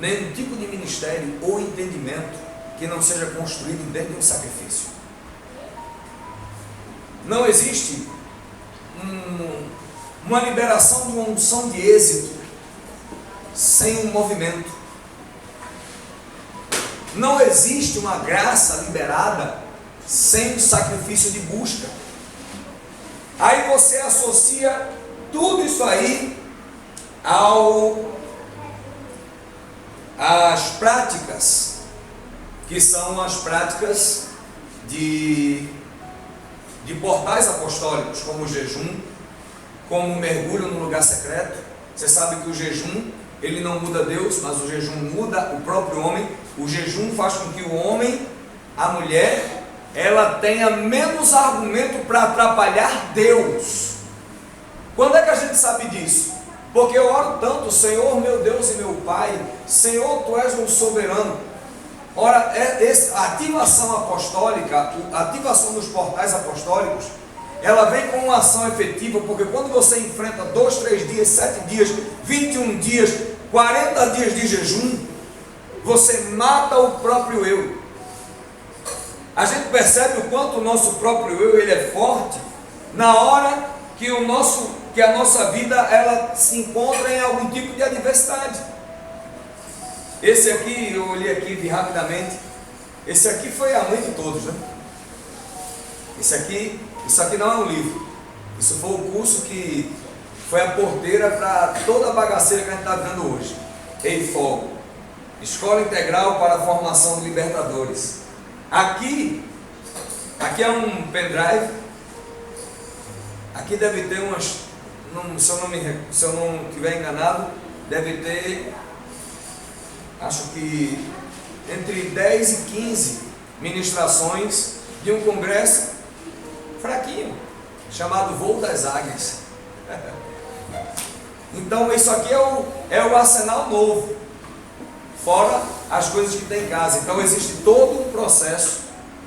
nenhum tipo de ministério ou entendimento que não seja construído dentro de um sacrifício. Não existe uma liberação de uma unção de êxito sem um movimento. Não existe uma graça liberada sem um sacrifício de busca. Aí você associa tudo isso aí às práticas, que são as práticas de portais apostólicos, como o jejum, como o mergulho no lugar secreto. Você sabe que o jejum, ele não muda Deus, mas o jejum muda o próprio homem. O jejum faz com que o homem, a mulher, ela tenha menos argumento para atrapalhar Deus. Quando é que a gente sabe disso? Porque eu oro tanto: Senhor meu Deus e meu Pai, Senhor, Tu és um soberano. Ora, a ativação apostólica, a ativação dos portais apostólicos, ela vem com uma ação efetiva, porque quando você enfrenta 2, 3 dias, 7 dias, 21 dias, 40 dias de jejum, você mata o próprio eu. A gente percebe o quanto o nosso próprio eu, ele é forte na hora que a nossa vida, ela se encontra em algum tipo de adversidade. Esse aqui, eu olhei aqui, vi rapidamente, esse aqui foi a mãe de todos, né? Isso aqui não é um livro, isso foi o curso que foi a porteira para toda a bagaceira que a gente está vendo hoje. EIFOL, Escola Integral para a Formação de Libertadores. Aqui é um pendrive. Aqui deve ter umas, se eu não estiver enganado, deve ter, acho que entre 10 e 15 ministrações de um congresso fraquinho, chamado Voo das Águias. Então isso aqui é o arsenal novo, fora as coisas que tem em casa. Então existe todo um processo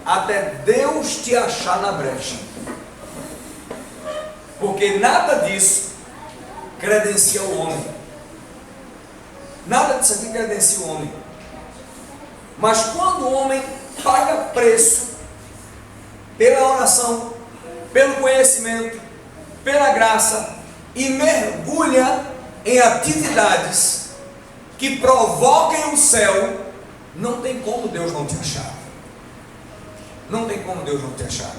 até Deus te achar na brecha, porque nada disso credencia o homem, nada disso aqui credencia o homem. Mas quando o homem paga preço pela oração, pelo conhecimento, pela graça, e mergulha em atividades que provoquem o céu, não tem como Deus não te achar. Não tem como Deus não te achar.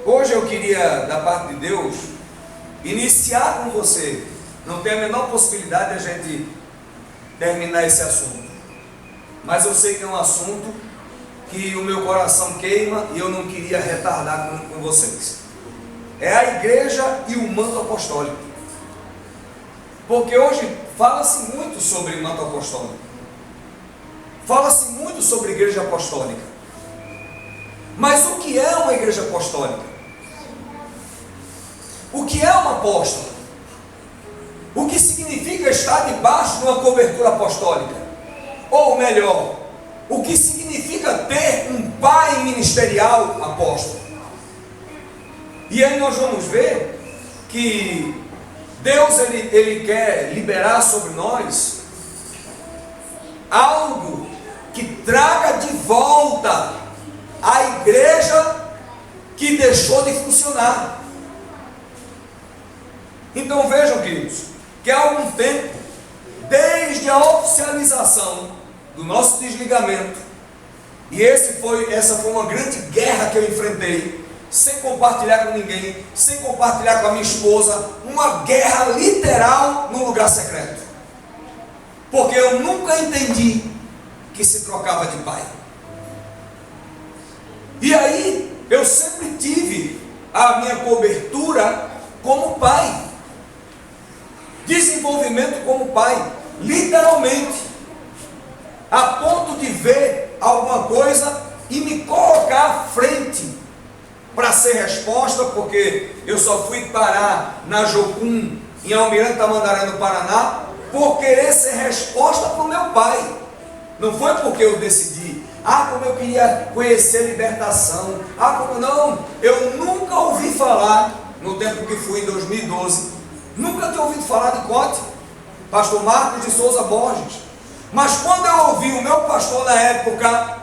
Hoje eu queria, da parte de Deus, iniciar com você. Não tem a menor possibilidade de a gente terminar esse assunto, mas eu sei que é um assunto que o meu coração queima e eu não queria retardar com vocês. É a igreja e o manto apostólico. Porque hoje fala-se muito sobre manto apostólico, fala-se muito sobre igreja apostólica. Mas o que é uma igreja apostólica? O que é um apóstolo? O que significa estar debaixo de uma cobertura apostólica? Ou melhor, o que significa ter um pai ministerial apóstolo? E aí nós vamos ver que Deus ele quer liberar sobre nós algo que traga de volta a igreja que deixou de funcionar. Então vejam, queridos, que há algum tempo, desde a oficialização do nosso desligamento, e essa foi uma grande guerra que eu enfrentei, sem compartilhar com ninguém, sem compartilhar com a minha esposa, uma guerra literal no lugar secreto, porque eu nunca entendi que se trocava de pai. E aí eu sempre tive a minha cobertura como pai, desenvolvimento como pai, literalmente, a ponto de ver alguma coisa e me colocar à frente para ser resposta, porque eu só fui parar na Jocum, em Almirante Tamandaré, no Paraná, por querer ser resposta para o meu pai. Não foi porque eu decidi, como eu queria conhecer libertação, não, eu nunca ouvi falar, no tempo que fui, em 2012, nunca tinha ouvido falar de Cote, pastor Marcos de Souza Borges, Mas quando eu ouvi o meu pastor na época,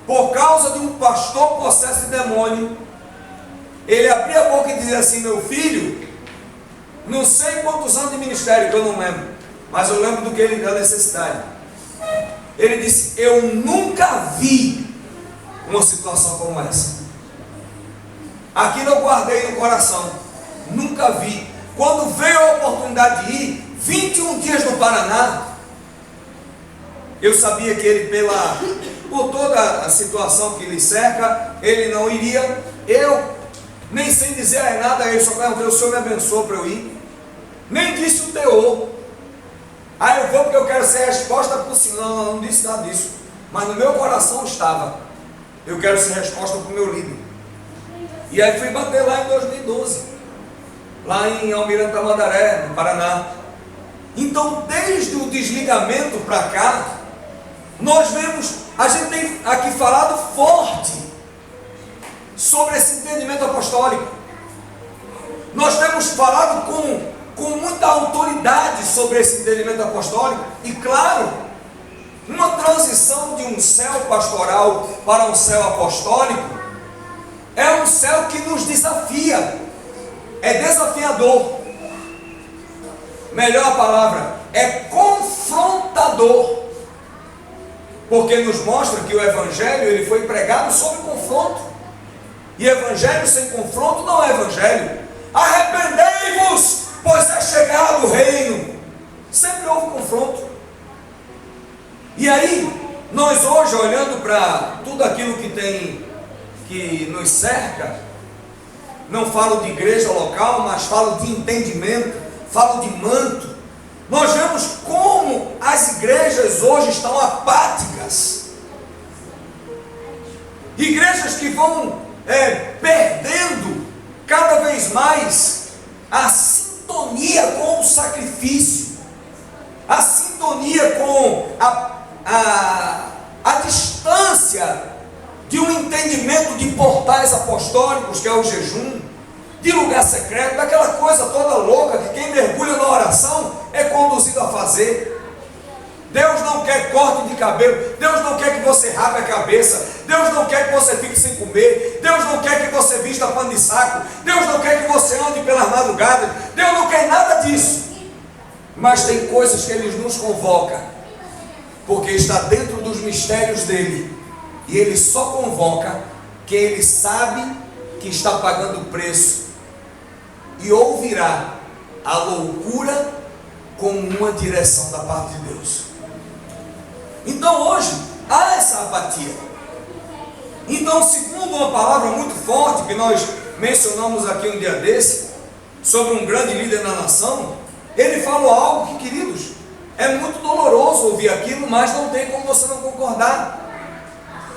por causa de um pastor possesso de demônio, ele abria a boca e dizia assim: meu filho, não sei quantos anos de ministério, que eu não lembro, mas eu lembro do que ele da necessidade. Ele disse: eu nunca vi uma situação como essa. Aquilo eu guardei no coração, nunca vi. Quando veio a oportunidade de ir, 21 dias no Paraná, eu sabia que ele, por toda a situação que lhe cerca, ele não iria. Eu, nem sem dizer nada a ele, só perguntei: o Senhor me abençoou para eu ir? Nem disse o teor. Eu vou porque eu quero ser resposta para o Senhor. Não disse nada disso. Mas no meu coração estava: eu quero ser resposta para o meu líder. E aí fui bater lá em 2012, lá em Almirante Tamandaré, no Paraná. Então, desde o desligamento para cá, nós vemos, a gente tem aqui falado forte sobre esse entendimento apostólico. Nós temos falado com muita autoridade sobre esse entendimento apostólico. E claro, uma transição de um céu pastoral para um céu apostólico é um céu que nos desafia, é desafiador. Melhor a palavra, é confrontador, porque nos mostra que o Evangelho ele foi pregado sob confronto, e Evangelho sem confronto não é Evangelho. Arrependei-vos, pois é chegado o reino. Sempre houve confronto. E aí, nós hoje, olhando para tudo aquilo que nos cerca, não falo de igreja local, mas falo de entendimento, falo de manto. Nós vemos como as igrejas hoje estão apáticas. Igrejas que vão perdendo cada vez mais a sintonia com o sacrifício, a sintonia com a distância de um entendimento de portais apostólicos, que é o jejum, de lugar secreto, daquela coisa toda louca que quem mergulha na oração é conduzido a fazer. Deus não quer corte de cabelo, Deus não quer que você rape a cabeça, Deus não quer que você fique sem comer, Deus não quer que você vista pano de saco, Deus não quer que você ande pelas madrugadas, Deus não quer nada disso. Mas tem coisas que Ele nos convoca, porque está dentro dos mistérios dEle, e Ele só convoca quem Ele sabe que está pagando o preço, e ouvirá a loucura como uma direção da parte de Deus. Então hoje há essa apatia. Então, segundo uma palavra muito forte que nós mencionamos aqui um dia desse, sobre um grande líder na nação, ele falou algo que, queridos, é muito doloroso ouvir aquilo, mas não tem como você não concordar.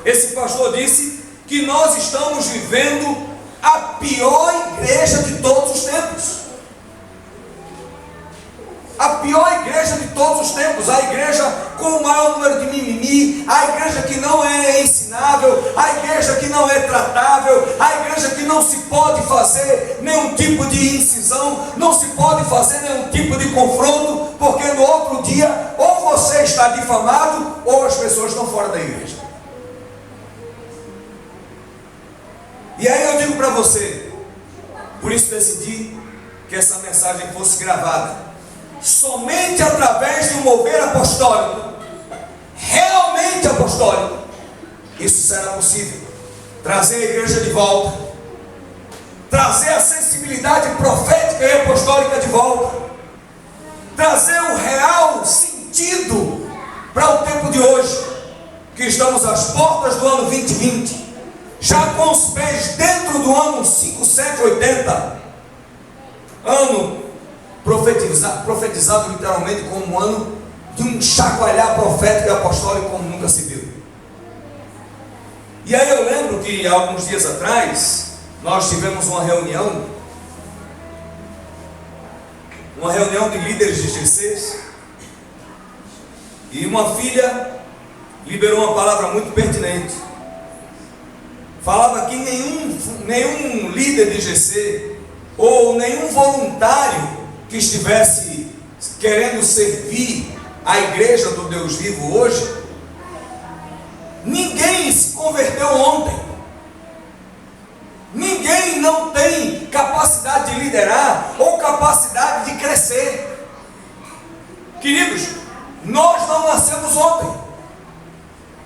Esse pastor disse que nós estamos vivendo a pior igreja de todos os tempos. A pior igreja de todos os tempos, a igreja com o maior número de mimimi, a igreja que não é ensinável, a igreja que não é tratável, a igreja que não se pode fazer nenhum tipo de incisão, não se pode fazer nenhum tipo de confronto, porque no outro dia ou você está difamado ou as pessoas estão fora da igreja. E aí eu digo para você, por isso decidi que essa mensagem fosse gravada. Somente através de um mover apostólico, realmente apostólico, isso será possível. Trazer a igreja de volta, trazer a sensibilidade profética e apostólica de volta, trazer o real sentido para o tempo de hoje, que estamos às portas do ano 2020, já com os pés dentro do ano 5780, ano profetizado literalmente como um ano de um chacoalhar profético e apostólico como nunca se viu. E aí eu lembro que alguns dias atrás nós tivemos uma reunião de líderes de GCs, e uma filha liberou uma palavra muito pertinente. Falava que nenhum líder de GC ou nenhum voluntário que estivesse querendo servir a igreja do Deus vivo hoje, ninguém se converteu ontem. Ninguém não tem capacidade de liderar ou capacidade de crescer. Queridos, nós não nascemos ontem.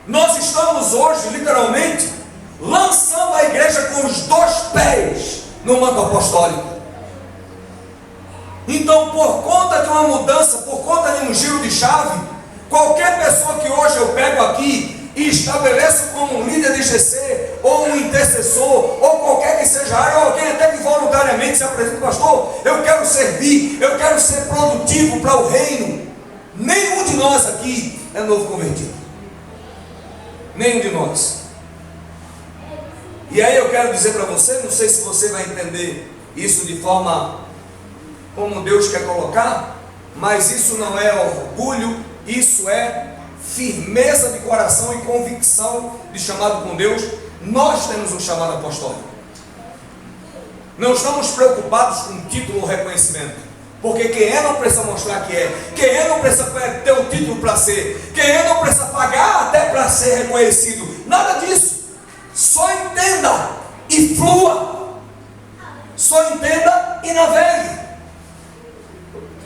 Nós estamos hoje, literalmente, lançando a igreja com os 2 pés no manto apostólico. Então, por conta de uma mudança, por conta de um giro de chave, qualquer pessoa que hoje eu pego aqui e estabeleço como um líder de GC, ou um intercessor, ou qualquer que seja a área, ou alguém até que voluntariamente se apresenta, pastor, eu quero servir, eu quero ser produtivo para o reino. Nenhum de nós aqui é novo convertido. Nenhum de nós. E aí eu quero dizer para você, não sei se você vai entender isso de forma como Deus quer colocar, mas isso não é orgulho, isso é firmeza de coração e convicção de chamado com Deus. Nós temos um chamado apostólico. Não estamos preocupados com título ou reconhecimento, porque quem é não precisa mostrar que é, quem é não precisa ter o título para ser, quem é não precisa pagar até para ser reconhecido, nada disso. Só entenda e flua, só entenda e navegue.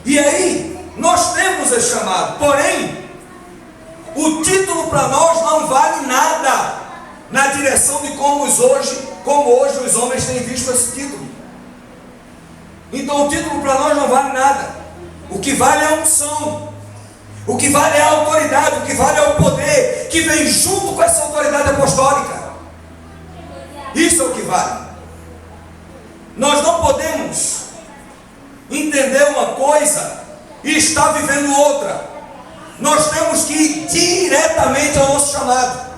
E aí, nós temos esse chamado, porém, o título para nós não vale nada na direção de como hoje os homens têm visto esse título. Então o título para nós não vale nada. O que vale é a unção, o que vale é a autoridade, o que vale é o poder que vem junto com essa autoridade apostólica. Isso é o que vale. Nós não podemos entender uma coisa e estar vivendo outra. Nós temos que ir diretamente ao nosso chamado.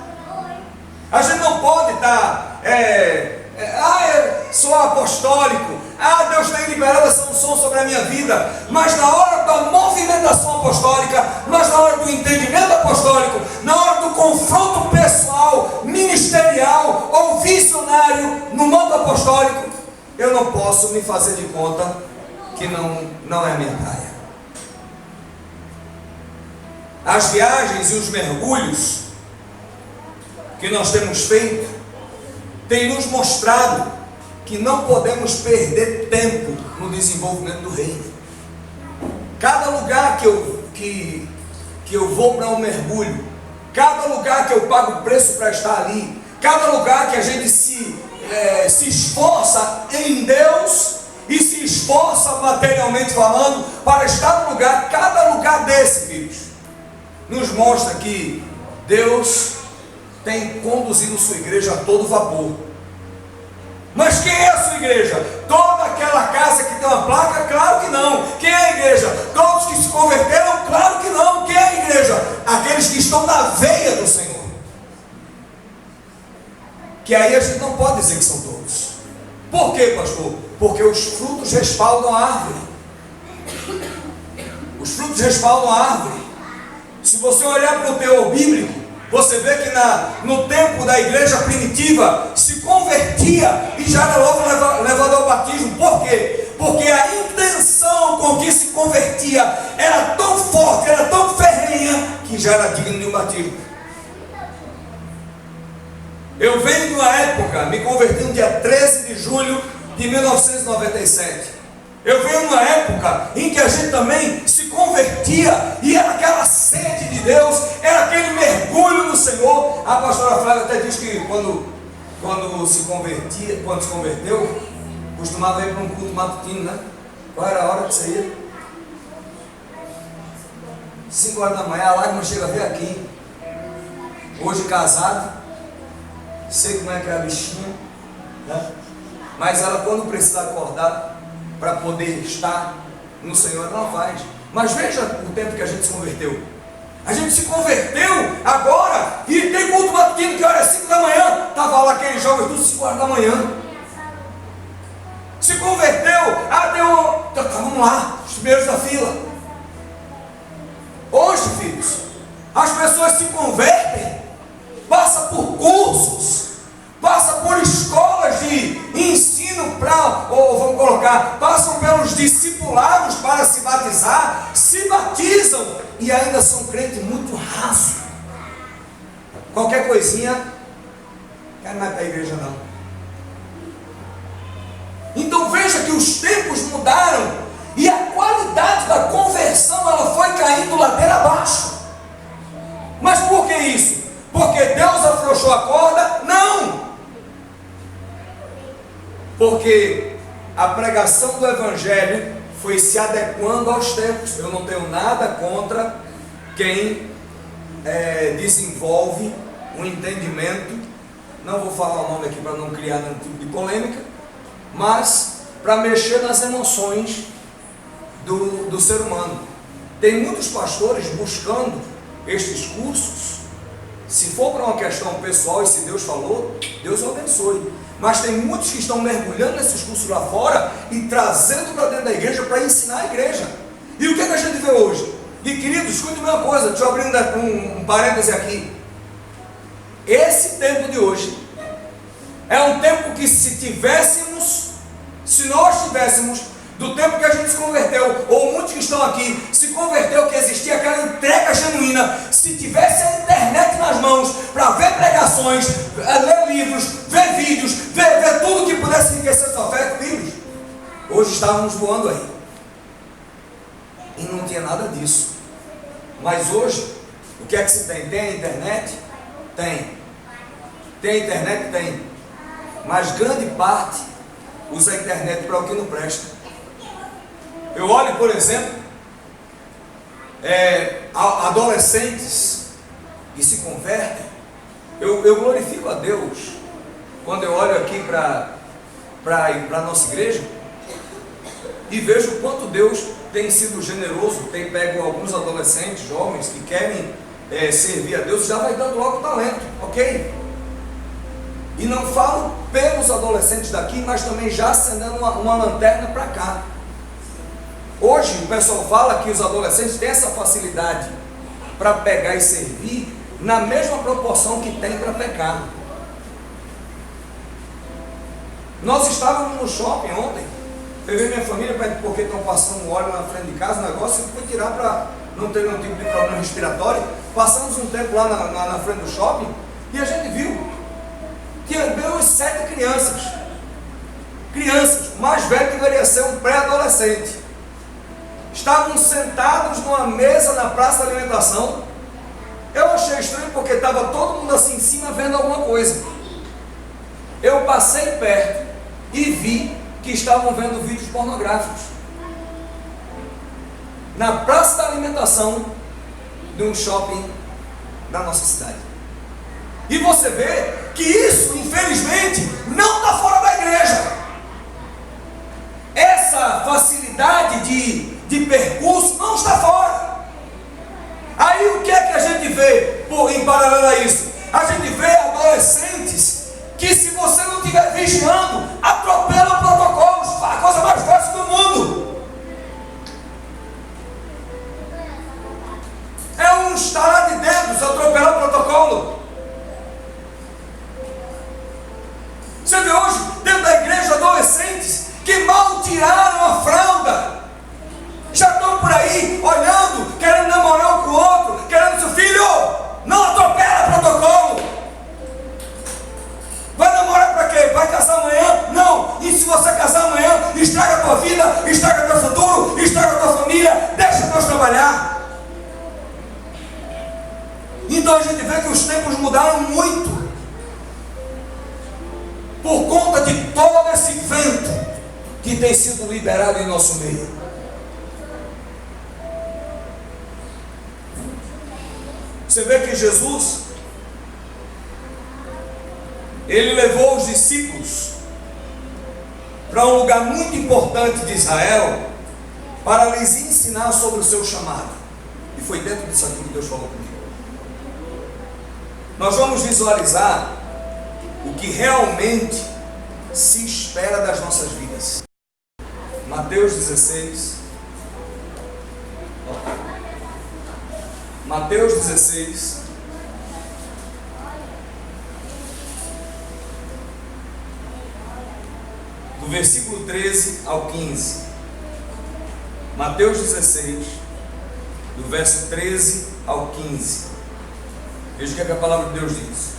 A gente não pode estar eu sou apostólico, Deus tem liberado essa unção sobre a minha vida, mas na hora da movimentação apostólica, mas na hora do entendimento apostólico, na hora do confronto pessoal, ministerial ou visionário no manto apostólico, eu não posso me fazer de conta que não é a minha praia. As viagens e os mergulhos que nós temos feito têm nos mostrado que não podemos perder tempo no desenvolvimento do reino. Cada lugar que eu vou para um mergulho, cada lugar que eu pago preço para estar ali, cada lugar que a gente se esforça em Deus e se esforça materialmente falando para estar no lugar, cada lugar desse, filhos, nos mostra que Deus tem conduzido sua igreja a todo vapor. Mas quem é a sua igreja? Toda aquela casa que tem uma placa? Claro que não. Quem é a igreja? Todos que se converteram? Claro que não. Quem é a igreja? Aqueles que estão na veia do Senhor. Que aí a gente não pode dizer que são todos. Por quê, pastor? Porque os frutos respaldam a árvore. Os frutos respaldam a árvore. Se você olhar para o teor bíblico, você vê que no tempo da igreja primitiva se convertia e já era logo levado ao batismo. Por quê? Porque a intenção com que se convertia era tão forte, era tão ferrenha, que já era digno de um batismo. Eu venho de uma época, me converti no dia 13 de julho de 1997. Eu venho numa época em que a gente também se convertia e era aquela sede de Deus, era aquele mergulho no Senhor. A pastora Flávia até diz que quando se converteu, costumava ir para um culto matutino, né? Qual era a hora que você ia? 5 horas da manhã, a lágrima chega a ver aqui. Hoje casado, sei como é que é a bichinha, né? Mas ela, quando precisa acordar para poder estar no Senhor, ela faz. Mas veja o tempo que a gente se converteu. A gente se converteu agora e tem culto matutino que hora é 5 da manhã. Estava lá aqueles jovens tudo 5 horas da manhã. Se converteu, vamos lá, os primeiros da fila. Hoje, filhos, as pessoas se convertem, passam por cursos, passa por escolas de ensino passam pelos discipulados para se batizar, se batizam e ainda são crentes muito rasos. Qualquer coisinha, não quero mais para a igreja não. Então veja que os tempos mudaram e a qualidade da conversão ela foi caindo ladeira abaixo. Mas por que isso? Porque Deus afrouxou a corda? Não! Porque a pregação do Evangelho foi se adequando aos tempos. Eu não tenho nada contra quem desenvolve um entendimento, não vou falar o nome aqui para não criar nenhum tipo de polêmica, mas para mexer nas emoções do ser humano. Tem muitos pastores buscando estes cursos. Se for para uma questão pessoal e se Deus falou, Deus o abençoe. Mas tem muitos que estão mergulhando nesses cursos lá fora e trazendo para dentro da igreja para ensinar a igreja. E o que a gente vê hoje? E queridos, escute uma coisa, deixa eu abrir um parêntese aqui. Esse tempo de hoje é um tempo que se nós tivéssemos do tempo que a gente se converteu, ou muitos que estão aqui se converteu, que existia aquela entrega genuína, se tivesse a internet nas mãos para ver pregações, ler livros, ver vídeos, ver tudo que pudesse enriquecer sua fé, filhos, hoje estávamos voando aí. E não tinha nada disso. Mas hoje, o que é que se tem? Tem a internet? Tem. Tem a internet? Tem. Mas grande parte usa a internet para o que não presta. Eu olho, por exemplo, adolescentes que se convertem. Eu glorifico a Deus quando eu olho aqui para a nossa igreja e vejo o quanto Deus tem sido generoso, tem pego alguns adolescentes, jovens que querem servir a Deus, já vai dando logo talento, ok? E não falo pelos adolescentes daqui, mas também já acendendo uma lanterna para cá. Hoje o pessoal fala que os adolescentes têm essa facilidade para pegar e servir na mesma proporção que tem para pecar. Nós estávamos no shopping ontem, peguei minha família porque estão passando óleo na frente de casa, o negócio, e fui tirar para não ter nenhum tipo de problema respiratório. Passamos um tempo lá na frente do shopping e a gente viu que andou 7 crianças, o mais velho deveria ser um pré-adolescente. Estavam sentados numa mesa na praça da alimentação. Eu achei estranho porque estava todo mundo assim em cima vendo alguma coisa. Eu passei perto e vi que estavam vendo vídeos pornográficos na praça da alimentação de um shopping da nossa cidade. E você vê que isso, infelizmente, não está fora da igreja. Essa facilidade de percurso não está fora. Aí o que é que a gente vê em paralelo a isso? A gente vê adolescentes que, se você não estiver vigiando, atropelam protocolos, a coisa mais fácil do mundo. É um estalar de dedos atropelar o protocolo. Você vê hoje, dentro da igreja, adolescentes que mal tiraram a fralda, já estão por aí, olhando, querendo namorar um com o outro, querendo seu filho, não atropela protocolo. Vai namorar para quê? Vai casar amanhã? Não. E se você casar amanhã, estraga a tua vida, estraga teu futuro, estraga a tua família, deixa Deus trabalhar. Então a gente vê que os tempos mudaram muito, por conta de todo esse vento que tem sido liberado em nosso meio. Você vê que Jesus, ele levou os discípulos para um lugar muito importante de Israel para lhes ensinar sobre o seu chamado. E foi dentro disso aqui que Deus falou comigo. Nós vamos visualizar o que realmente se espera das nossas vidas. Mateus 16. Mateus 16. Do versículo 13 ao 15. Mateus 16, do verso 13 ao 15. Veja o que a palavra de Deus diz.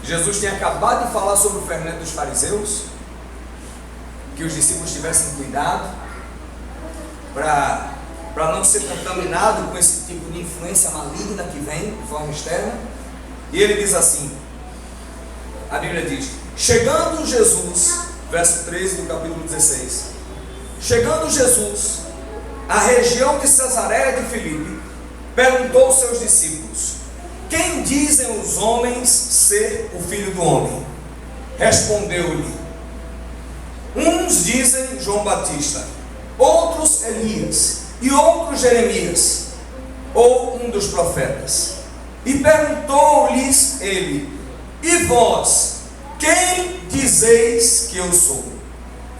Jesus tinha acabado de falar sobre o fermento dos fariseus, que os discípulos tivessem cuidado para não ser contaminado com esse tipo de influência maligna que vem de forma externa. E ele diz assim, a Bíblia diz: chegando Jesus, verso 13 do capítulo 16, chegando Jesus à região de Cesareia de Filipe, perguntou aos seus discípulos: quem dizem os homens ser o Filho do Homem? Respondeu-lhe: uns dizem João Batista, outros Elias, e outros Jeremias, ou um dos profetas. E perguntou-lhes ele: e vós, quem dizeis que eu sou?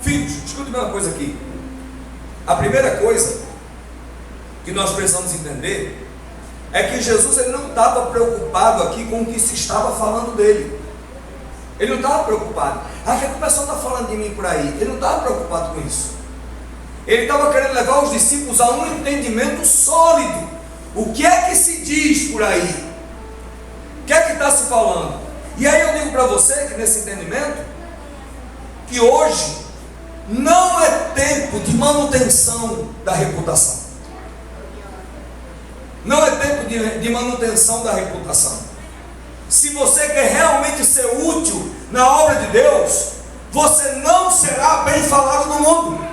Filhos, escute uma coisa aqui. A primeira coisa que nós precisamos entender é que Jesus ele não estava preocupado aqui com o que se estava falando dele. Ele não estava preocupado. Ah, o que o pessoal está falando de mim por aí? Ele não estava preocupado com isso. Ele estava querendo levar os discípulos a um entendimento sólido. O que é que se diz por aí? O que é que está se falando? E aí eu digo para você que nesse entendimento, que hoje não é tempo de manutenção da reputação. Não é tempo de manutenção da reputação. Se você quer realmente ser útil na obra de Deus, você não será bem falado no mundo.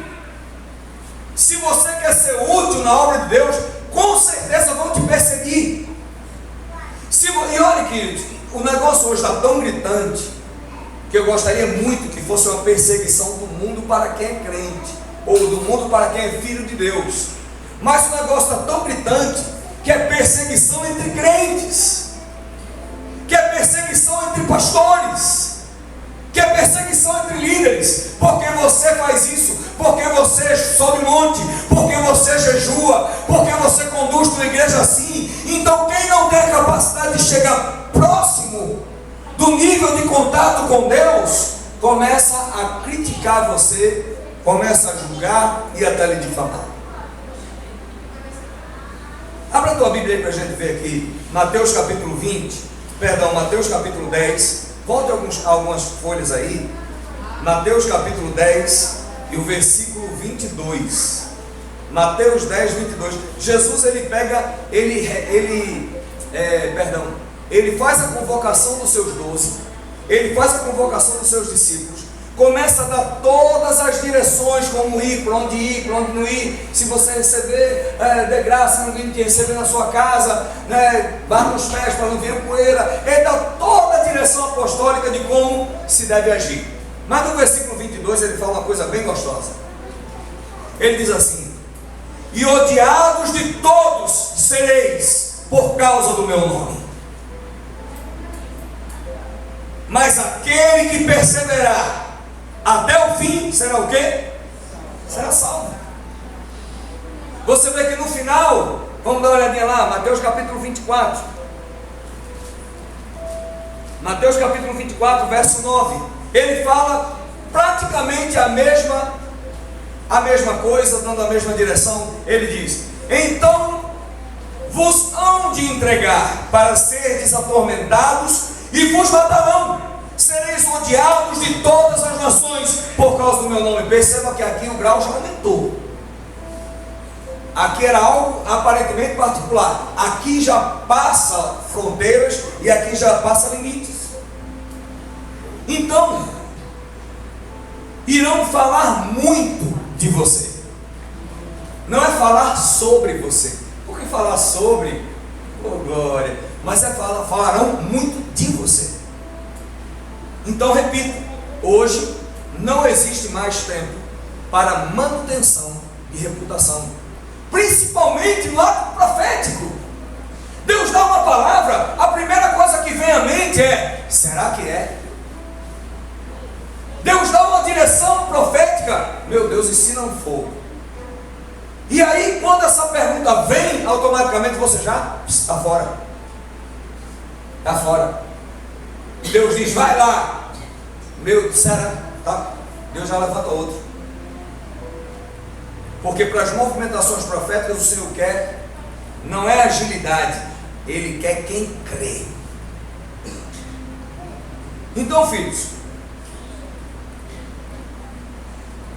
Se você quer ser útil na obra de Deus, com certeza vão te perseguir. E olha que o negócio hoje está tão gritante, que eu gostaria muito que fosse uma perseguição do mundo para quem é crente, ou do mundo para quem é filho de Deus. Mas o negócio está tão gritante, que é perseguição entre crentes, que é perseguição entre pastores, que é perseguição entre líderes, porque você faz isso, porque você sobe monte, porque você jejua, porque você conduz uma igreja assim. Então quem não tem a capacidade de chegar próximo do nível de contato com Deus, começa a criticar você, começa a julgar e até lhe difamar. Abra a tua Bíblia aí para a gente ver aqui, Mateus capítulo 10, volte algumas folhas aí, Mateus capítulo 10 e o versículo 22, Mateus 10, 22, Jesus ele pega, ele faz a convocação dos seus 12, ele faz a convocação dos seus discípulos, começa a dar todas as direções, como ir, para onde não ir, se você receber de graça, ninguém te receber na sua casa, bata os pés para não vir poeira. Ele dá toda a direção apostólica de como se deve agir. Mas no versículo 22 ele fala uma coisa bem gostosa. Ele diz assim: e odiados de todos sereis por causa do meu nome, mas aquele que perseverar até o fim, será o quê? Será salvo. Você vê que no final, vamos dar uma olhadinha lá, Mateus capítulo 24. Mateus capítulo 24, verso 9. Ele fala praticamente a mesma coisa, dando a mesma direção. Ele diz: então vos hão de entregar para serdes atormentados e vos matarão. Sereis odiados de todas as nações por causa do meu nome. Perceba que aqui o grau já aumentou. Aqui era algo aparentemente particular. Aqui já passa fronteiras e aqui já passa limites. Então, irão falar muito de você. Não é falar sobre você. Porque falar sobre, oh glória, mas falarão muito de você. Então, repito, hoje não existe mais tempo para manutenção de reputação, principalmente no ato profético. Deus dá uma palavra, a primeira coisa que vem à mente é: será que é? Deus dá uma direção profética, meu Deus, e se não for? E aí, quando essa pergunta vem, automaticamente você já está fora. Está fora. Deus diz: vai lá. Meu, será? Tá? Deus já levanta outro. Porque para as movimentações proféticas o Senhor quer, não é agilidade, Ele quer quem crê. Então, filhos,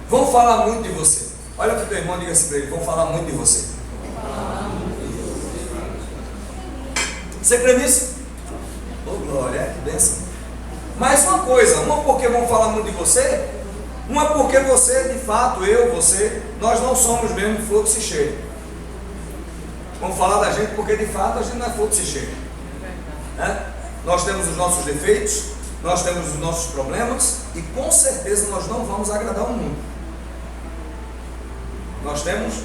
vão falar muito de você. Olha para o teu irmão e diga assim para ele: vão falar muito de você. Você crê nisso? Oh, glória, que bênção. Mais uma coisa, uma porque vão falar muito de você, uma porque você, de fato, você, nós não somos mesmo fluxo cheio. Vamos falar da gente porque de fato a gente não é fluxo cheio, né? Nós temos os nossos defeitos, nós temos os nossos problemas e com certeza nós não vamos agradar o mundo. Nós temos,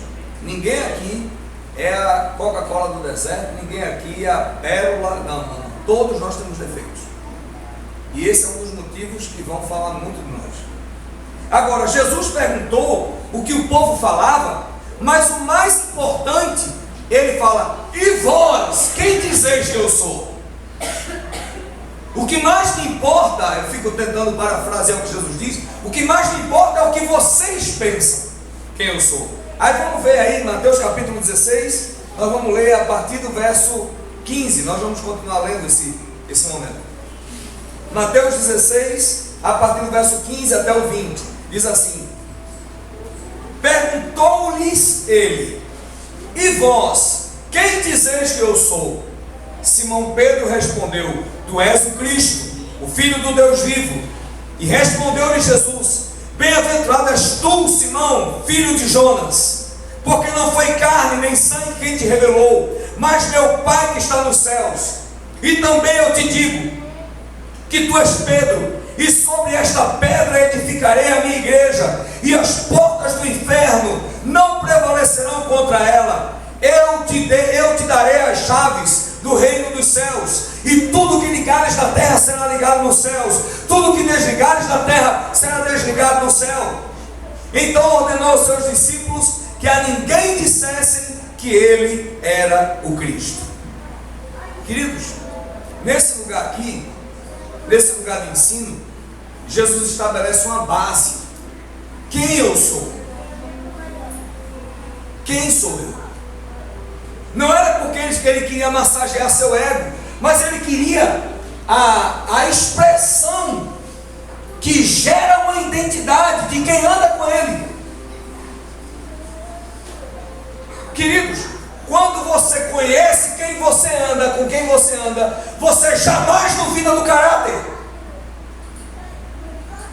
ninguém aqui é a Coca-Cola do deserto, ninguém aqui é a pérola, não, todos nós temos defeitos. E esse é um dos motivos que vão falar muito de nós. Agora, Jesus perguntou o que o povo falava, mas o mais importante, ele fala: e vós, quem dizeis que eu sou? O que mais me importa, eu fico tentando parafrasear o que Jesus diz, o que mais me importa é o que vocês pensam quem eu sou. Aí vamos ver aí, Mateus capítulo 16, nós vamos ler a partir do verso 15, nós vamos continuar lendo esse momento. Mateus 16, a partir do verso 15 até o 20, diz assim: perguntou-lhes ele: e vós, quem dizeis que eu sou? Simão Pedro respondeu: tu és o Cristo, o Filho do Deus vivo. E respondeu-lhe Jesus: bem-aventurado és tu, Simão, filho de Jonas, porque não foi carne nem sangue quem te revelou, mas meu Pai que está nos céus. E também eu te digo que tu és Pedro, e sobre esta pedra edificarei a minha igreja, e as portas do inferno não prevalecerão contra ela. Eu te darei as chaves do reino dos céus, e tudo que ligares na terra será ligado nos céus, tudo que desligares na terra será desligado no céu. Então ordenou aos seus discípulos que a ninguém dissessem que ele era o Cristo. Queridos, nesse lugar aqui, nesse lugar de ensino, Jesus estabelece uma base. Quem eu sou? Quem sou eu? Não era porque ele queria massagear seu ego, mas ele queria a expressão que gera uma identidade de quem anda com ele. Queridos, quando você conhece quem você anda, com quem você anda, você jamais duvida do caráter.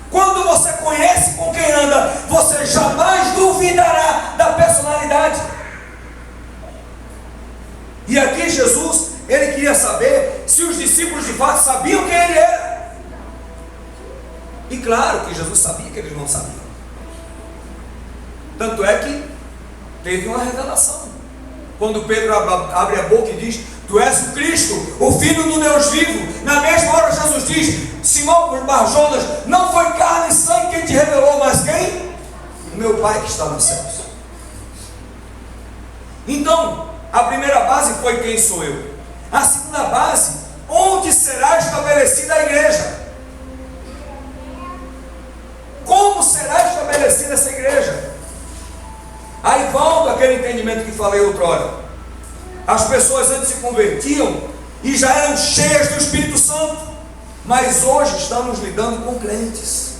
Quando você conhece com quem anda, você jamais duvidará da personalidade. E aqui Jesus, ele queria saber se os discípulos de fato sabiam quem ele era. E claro que Jesus sabia que eles não sabiam. Tanto é que teve uma revelação. Quando Pedro abre a boca e diz: tu és o Cristo, o Filho do Deus vivo. Na mesma hora Jesus diz: Simão Barjonas, não foi carne e sangue quem te revelou, mas quem? O meu Pai que está nos céus. Então, a primeira base foi: quem sou eu? A segunda base: onde será estabelecida a igreja? Como será estabelecida essa igreja? Aí volta aquele entendimento que falei outrora. As pessoas antes se convertiam e já eram cheias do Espírito Santo, mas hoje estamos lidando com crentes.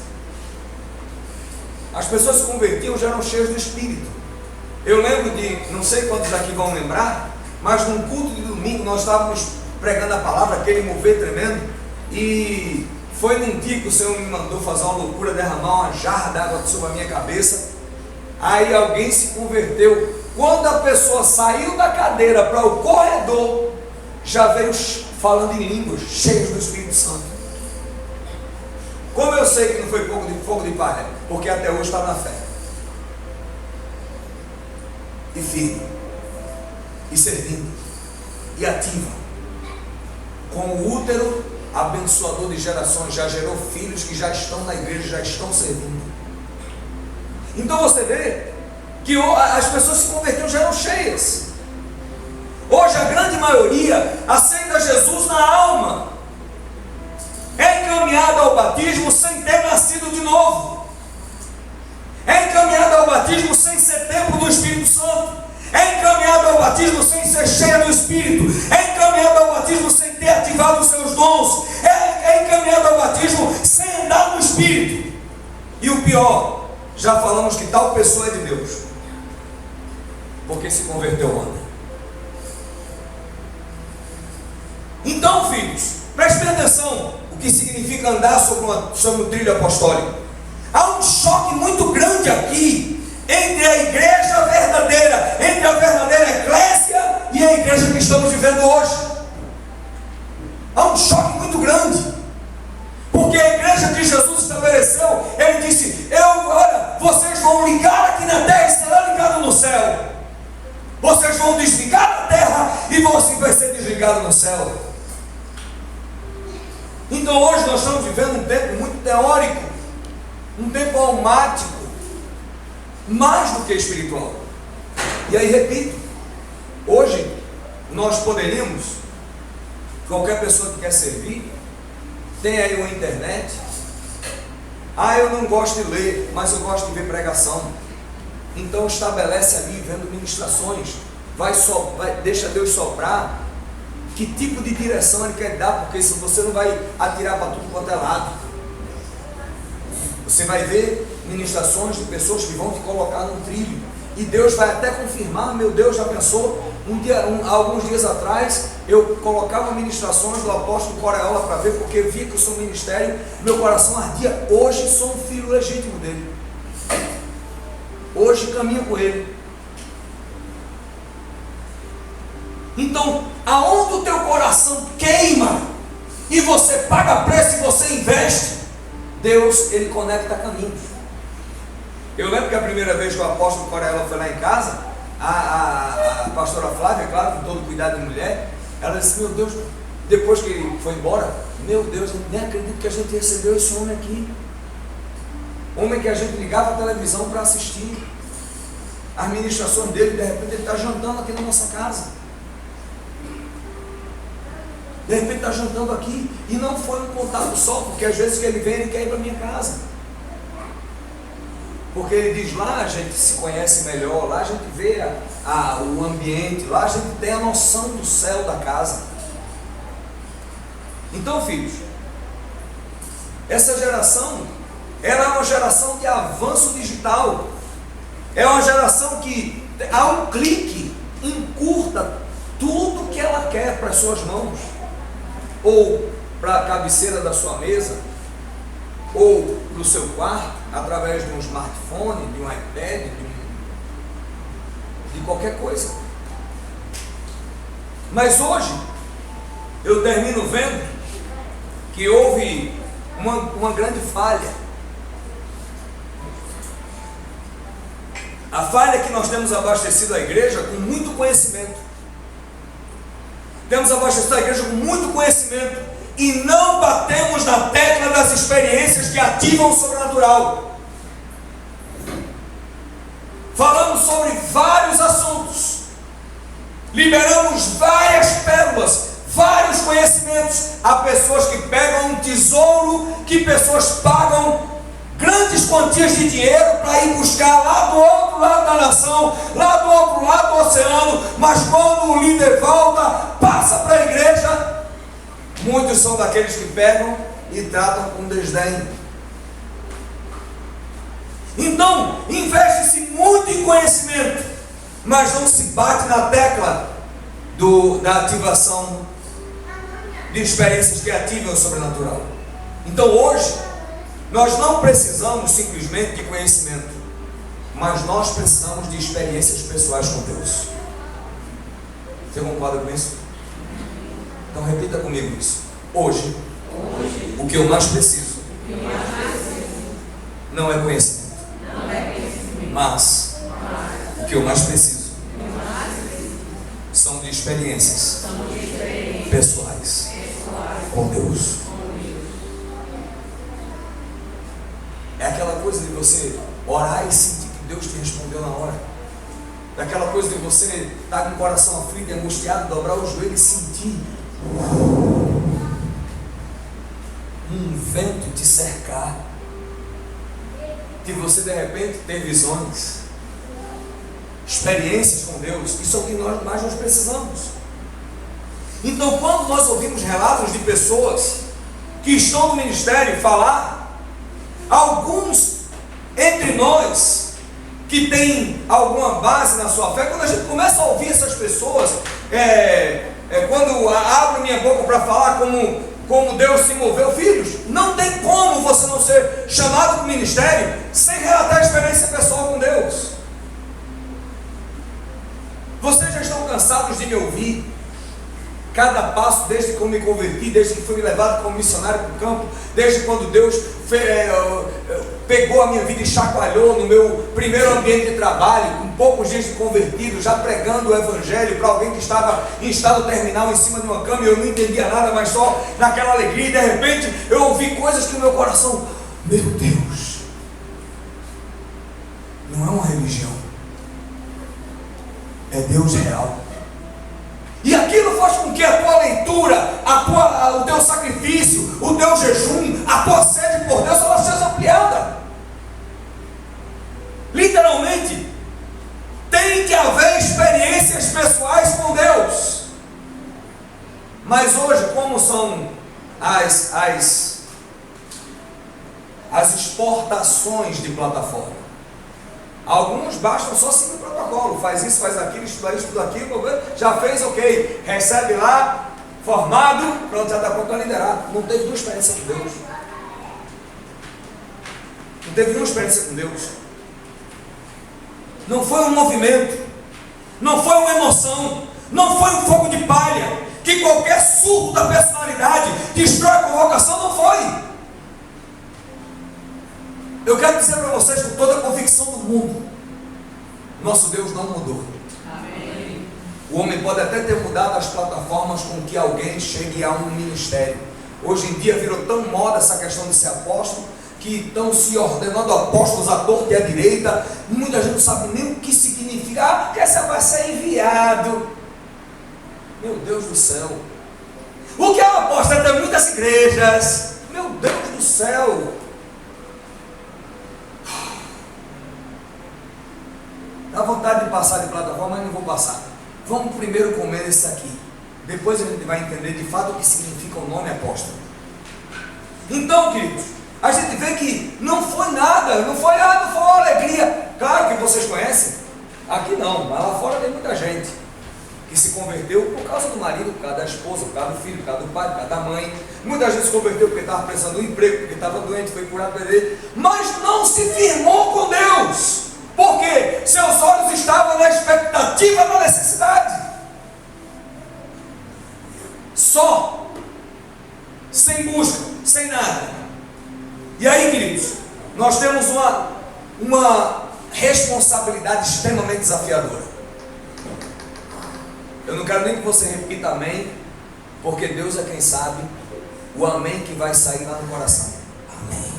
As pessoas se convertiam, já eram cheias do Espírito. Eu lembro de, não sei quantos aqui vão lembrar, mas num culto de domingo nós estávamos pregando a palavra, aquele mover tremendo, e foi num dia que o Senhor me mandou fazer uma loucura, derramar uma jarra d'água sobre a minha cabeça. Aí alguém se converteu. Quando a pessoa saiu da cadeira para o corredor, já veio falando em línguas, cheios do Espírito Santo. Como eu sei que não foi fogo de palha? Porque até hoje está na fé. E firme, e servindo, e ativa, com o útero abençoador de gerações, já gerou filhos que já estão na igreja, já estão servindo. Então você vê que as pessoas se converteram, já eram cheias. Hoje a grande maioria aceita Jesus na alma, é encaminhada ao batismo sem ter nascido de novo, é encaminhada ao batismo batismo sem ser templo do Espírito Santo, é encaminhado ao batismo sem ser cheio do Espírito, é encaminhado ao batismo sem ter ativado os seus dons, é encaminhado ao batismo sem andar no Espírito. E o pior, já falamos que tal pessoa é de Deus, porque se converteu ontem. Então, filhos, prestem atenção o que significa andar sobre um trilho apostólico. Há um choque muito grande aqui entre a igreja verdadeira, entre a verdadeira eclésia e a igreja que estamos vivendo hoje. Há um choque muito grande, porque a igreja que Jesus estabeleceu, ele disse: olha, vocês vão ligar aqui na terra e será ligado no céu. Vocês vão desligar na terra e você vai ser desligado no céu. Então hoje nós estamos vivendo um tempo muito teórico, um tempo almático, mais do que espiritual. E aí repito, hoje nós poderíamos, qualquer pessoa que quer servir, tem aí uma internet. Eu não gosto de ler, mas eu gosto de ver pregação. Então estabelece ali, vendo ministrações, deixa Deus soprar que tipo de direção Ele quer dar, porque se você não vai atirar para tudo quanto é lado. Você vai ver ministrações de pessoas que vão te colocar num trilho, e Deus vai até confirmar. Meu Deus, já pensou? Alguns dias atrás, eu colocava ministrações do apóstolo Coreola para ver, porque eu via que o seu ministério, meu coração ardia. Hoje sou um filho legítimo dele, hoje caminho com ele. Então, aonde o teu coração queima e você paga preço e você investe, Deus, Ele conecta caminhos. Eu lembro que a primeira vez que o apóstolo Coreola foi lá em casa, a pastora Flávia, claro, com todo cuidado de mulher, ela disse: meu Deus, depois que ele foi embora, meu Deus, eu nem acredito que a gente recebeu esse homem aqui. Homem que a gente ligava a televisão para assistir as ministrações dele, de repente ele está jantando aqui na nossa casa. De repente está jantando aqui, e não foi um contato só, porque às vezes que ele vem, ele quer ir para minha casa. Porque ele diz: lá a gente se conhece melhor, lá a gente vê o ambiente, lá a gente tem a noção do céu da casa. Então, filhos, essa geração, ela é uma geração de avanço digital, é uma geração que a um clique encurta tudo que ela quer para as suas mãos, ou para a cabeceira da sua mesa, ou para o seu quarto, através de um smartphone, de um iPad, de qualquer coisa. Mas hoje, eu termino vendo que houve uma grande falha. A falha é que nós temos abastecido a igreja com muito conhecimento. Temos abastecido a igreja com muito conhecimento e não batemos na tecla das experiências que ativam o sobrenatural. Falamos sobre vários assuntos, liberamos várias pérolas, vários conhecimentos. Há pessoas que pegam um tesouro, que pessoas pagam grandes quantias de dinheiro para ir buscar lá do outro lado da nação, lá do outro lado do oceano, mas quando o líder volta, passa para a igreja, muitos são daqueles que pegam e tratam com desdém. Então, investe-se muito em conhecimento, mas não se bate na tecla da ativação de experiências que ativam o sobrenatural. Então hoje, nós não precisamos simplesmente de conhecimento, mas nós precisamos de experiências pessoais com Deus. Você concorda com isso? Então repita comigo isso. Hoje, o que eu mais preciso não é conhecimento, mas o que eu mais preciso são de experiências pessoais com Deus. É aquela coisa de você orar e sentir que Deus te respondeu na hora. É aquela coisa de você estar com o coração aflito, angustiado, dobrar os joelhos e sentir um vento te cercar. De você de repente ter visões. experiências com Deus. Isso é o que nós mais precisamos. Então, quando nós ouvimos relatos de pessoas que estão no ministério falar, alguns entre nós que tem alguma base na sua fé, quando a gente começa a ouvir essas pessoas, quando abro minha boca para falar como Deus se moveu, filhos, não tem como você não ser chamado para o ministério sem relatar a experiência pessoal com Deus. Vocês já estão cansados de me ouvir cada passo, desde que eu me converti, desde que fui levado como missionário para o campo, desde quando Deus pegou a minha vida e chacoalhou no meu primeiro ambiente de trabalho, com poucos dias de convertido, já pregando o evangelho para alguém que estava em estado terminal em cima de uma cama, e eu não entendia nada, mas só naquela alegria, e de repente eu ouvi coisas que o meu coração, meu Deus, não é uma religião, é Deus real. E aquilo faz com que a tua leitura, o teu sacrifício, o teu jejum, a tua sede por Deus, ela seja ampliada. Literalmente, tem que haver experiências pessoais com Deus. Mas hoje, como são as exportações de plataforma, alguns bastam só seguir o protocolo, faz isso, faz aquilo, estuda isso, estuda aquilo, já fez, ok, recebe lá, formado, pronto, já está pronto para liderar. Não teve nenhuma experiência com Deus. Não teve nenhuma experiência com Deus. Não foi um movimento, não foi uma emoção, não foi um fogo de palha, que qualquer surto da personalidade destrói a convocação, não foi. Eu quero dizer para vocês com toda a convicção do mundo, nosso Deus não mudou. Amém. O homem pode até ter mudado as plataformas com que alguém chegue a um ministério. Hoje em dia virou tão moda essa questão de ser apóstolo, que estão se ordenando apóstolos à torta e à direita. Muita gente não sabe nem o que significa. Que essa vai ser enviado. Meu Deus do céu. O que é um apóstolo? Tem muitas igrejas. Meu Deus do céu. Dá vontade de passar de plataforma, mas não vou passar. Vamos primeiro comer esse aqui. Depois a gente vai entender de fato o que significa o nome apóstolo. Então, queridos, a gente vê que não foi nada, não foi uma alegria. Claro que vocês conhecem. Aqui não, mas lá fora tem muita gente que se converteu por causa do marido, por causa da esposa, por causa do filho, por causa do pai, por causa da mãe. Muita gente se converteu porque estava precisando de um emprego, porque estava doente, foi curado por ele, mas não se firmou com Deus. Porque seus olhos estavam na expectativa da necessidade. Só. Sem busca, sem nada. E aí, queridos, nós temos uma responsabilidade extremamente desafiadora. Eu não quero nem que você repita amém, porque Deus é quem sabe o amém que vai sair lá no coração. Amém.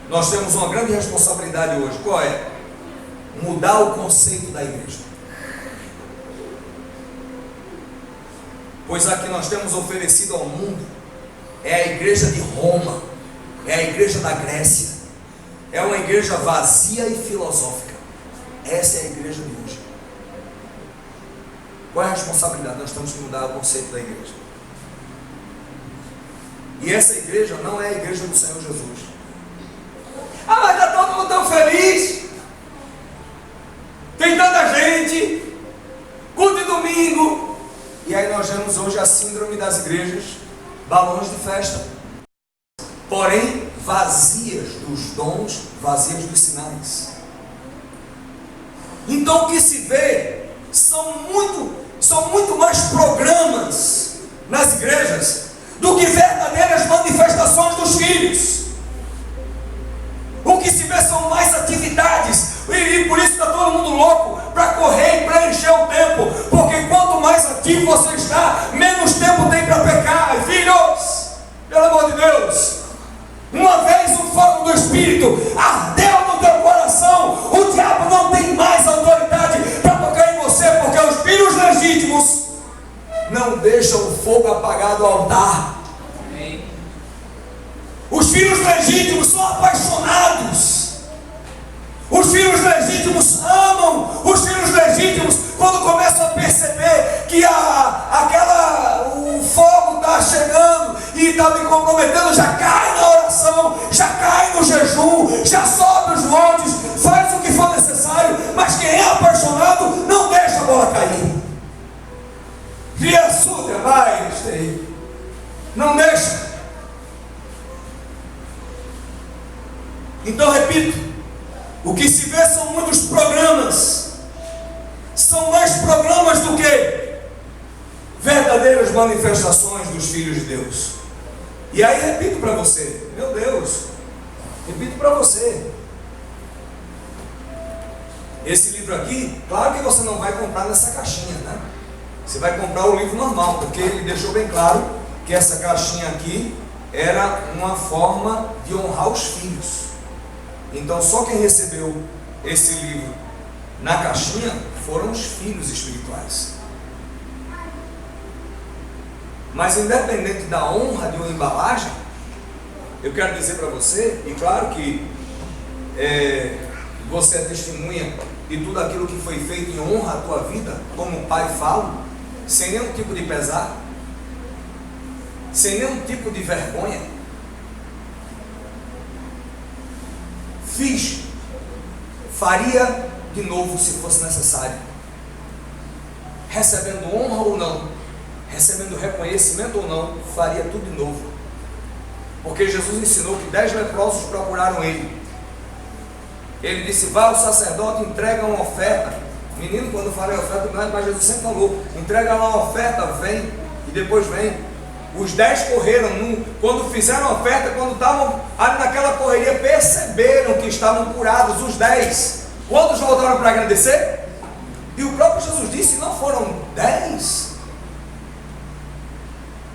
Nós temos uma grande responsabilidade hoje. Qual é? Mudar o conceito da igreja. Pois a que nós temos oferecido ao mundo é a igreja de Roma, é a igreja da Grécia, é uma igreja vazia e filosófica. Essa é a igreja de hoje. Qual é a responsabilidade? Nós temos que mudar o conceito da igreja. E essa igreja não é a igreja do Senhor Jesus. Ah, mas está todo mundo tão feliz, tem tanta gente, culto de domingo. E aí nós vemos hoje a síndrome das igrejas, balões de festa, porém vazias dos dons, vazias dos sinais. Então o que se vê são muito mais programas nas igrejas do que verdadeiras manifestações dos filhos. O que se vê são mais atividades, e por isso está todo mundo louco para correr e preencher o tempo, porque quanto mais ativo você está, menos tempo tem para pecar. Filhos, pelo amor de Deus, uma vez o fogo do Espírito ardeu no teu coração, o diabo não tem mais autoridade para tocar em você, porque os filhos legítimos não deixam o fogo apagado ao altar. Os filhos legítimos são apaixonados. Os filhos legítimos legítimos amam os filhos legítimos quando começam a perceber que o fogo está chegando e está me comprometendo, já cai na oração, já cai no jejum, já sobe os montes, faz o que for necessário, mas quem é apaixonado não deixa a bola cair. Criatura, vai, não deixa. Então, repito, o que se vê são muitos programas, são mais programas do que verdadeiras manifestações dos filhos de Deus. E aí repito para você, meu Deus, repito para você, esse livro aqui, claro que você não vai comprar nessa caixinha, né? Você vai comprar o livro normal, porque ele deixou bem claro que essa caixinha aqui era uma forma de honrar os filhos. Então só quem recebeu esse livro na caixinha foram os filhos espirituais. Mas independente da honra de uma embalagem, eu quero dizer para você, e claro que você é testemunha de tudo aquilo que foi feito em honra à tua vida, como pai falo, sem nenhum tipo de pesar, sem nenhum tipo de vergonha. Fiz, faria de novo se fosse necessário, recebendo honra ou não, recebendo reconhecimento ou não, faria tudo de novo, porque Jesus ensinou que 10 leprosos procuraram ele. Ele disse: vá ao sacerdote, entrega uma oferta. Menino, quando eu falei oferta, mas Jesus sempre falou: entrega lá uma oferta, vem, e depois vem. Os 10 correram, quando fizeram a oferta, quando estavam ali naquela correria, perceberam que estavam curados, os 10. Quantos voltaram para agradecer? E o próprio Jesus disse: não foram 10?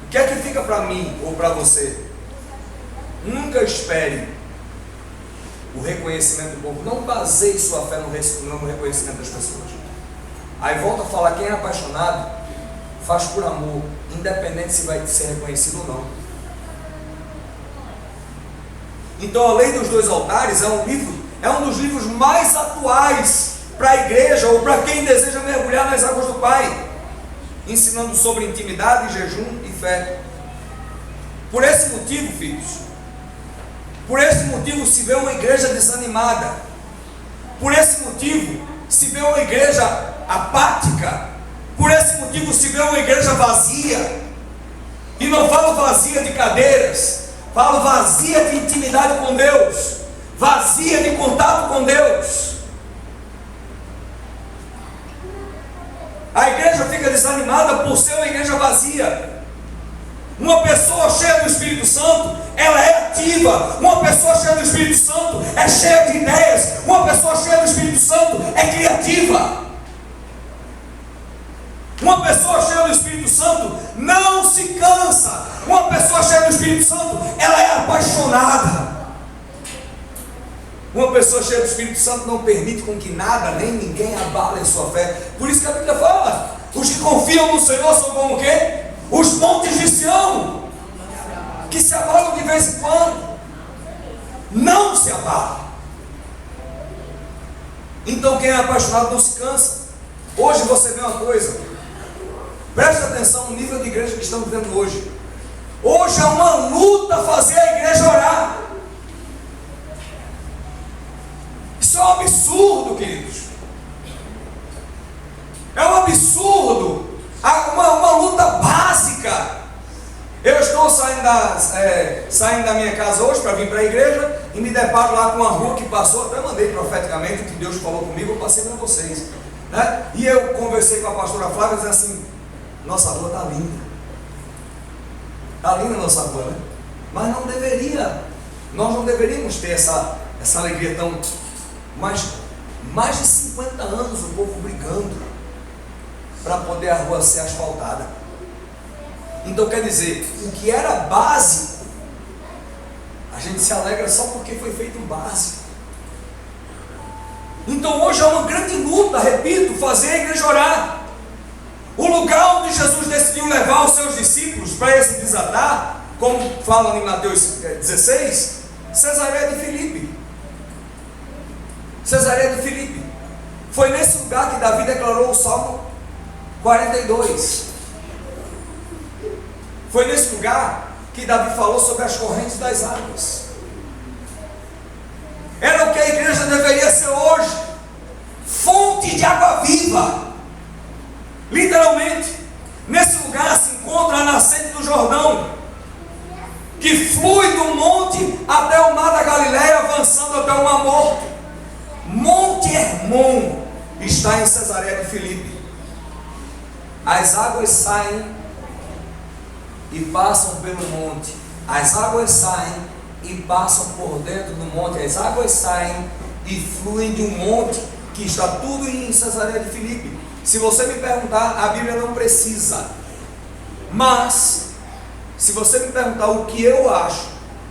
O que é que fica para mim ou para você? Nunca espere o reconhecimento do povo, não baseie sua fé no reconhecimento das pessoas. Aí volta a falar, quem é apaixonado faz por amor, independente se vai ser reconhecido ou não. Então a Lei dos Dois Altares é um dos livros mais atuais para a igreja ou para quem deseja mergulhar nas águas do Pai, ensinando sobre intimidade, jejum e fé. Por esse motivo, filhos, por esse motivo se vê uma igreja desanimada, por esse motivo se vê uma igreja apática, por esse motivo se vê uma igreja vazia. E não falo vazia de cadeiras, falo vazia de intimidade com Deus, vazia de contato com Deus. A igreja fica desanimada por ser uma igreja vazia. Uma pessoa cheia do Espírito Santo, ela é ativa. Uma pessoa cheia do Espírito Santo é cheia de ideias. Uma pessoa cheia do Espírito Santo é criativa. Uma pessoa cheia do Espírito Santo não se cansa. Uma pessoa cheia do Espírito Santo, ela é apaixonada. Uma pessoa cheia do Espírito Santo não permite com que nada, nem ninguém abale a sua fé. Por isso que a Bíblia fala, os que confiam no Senhor são como o quê? Os montes de Sião, que se abalam de vez em quando. Não se abalam. Então quem é apaixonado não se cansa. Hoje você vê uma coisa, preste atenção no nível de igreja que estamos vivendo hoje. Hoje é uma luta fazer a igreja orar. Isso é um absurdo, queridos. É um absurdo. Uma luta básica. Eu estou saindo da minha casa hoje para vir para a igreja e me deparo lá com uma rua que passou, até mandei profeticamente o que Deus falou comigo, eu passei para vocês, né? E eu conversei com a pastora Flávia dizendo assim: nossa rua está linda. Está linda a nossa rua, né? Mas nós não deveríamos ter essa alegria tão... Mas mais de 50 anos o povo brigando para poder a rua ser asfaltada. Então quer dizer, o que era básico, a gente se alegra só porque foi feito básico. Então hoje é uma grande luta, repito, fazer a igreja orar. O lugar onde Jesus decidiu levar os seus discípulos para esse desatar, como fala em Mateus 16, Cesareia de Filipe. Cesareia de Filipe. Foi nesse lugar que Davi declarou o Salmo 42. Foi nesse lugar que Davi falou sobre as correntes das águas. Era o que a igreja deveria ser hoje: fonte de água viva. Literalmente, nesse lugar se encontra a nascente do Jordão, que flui do monte até o mar da Galileia, avançando até o Mar Morto. Monte Hermon está em Cesareia de Filipe. As águas saem e passam pelo monte. As águas saem e passam por dentro do monte. As águas saem e fluem de um monte que está tudo em Cesareia de Filipe. Se você me perguntar, a Bíblia não precisa. Mas, se você me perguntar o que eu acho,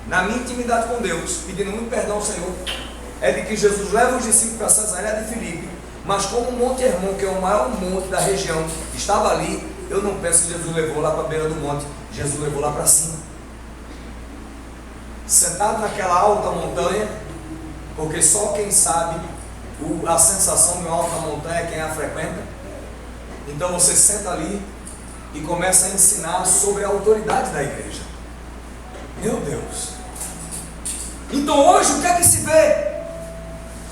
na minha intimidade com Deus, pedindo muito perdão ao Senhor, é de que Jesus leva os discípulos para Cesareia de Filipe, mas como o Monte Hermon, que é o maior monte da região, estava ali, eu não penso que Jesus levou lá para a beira do monte. Jesus levou lá para cima. Sentado naquela alta montanha, porque só quem sabe a sensação de uma alta montanha é quem a frequenta. Então você senta ali e começa a ensinar sobre a autoridade da igreja. Meu Deus! Então hoje o que é que se vê?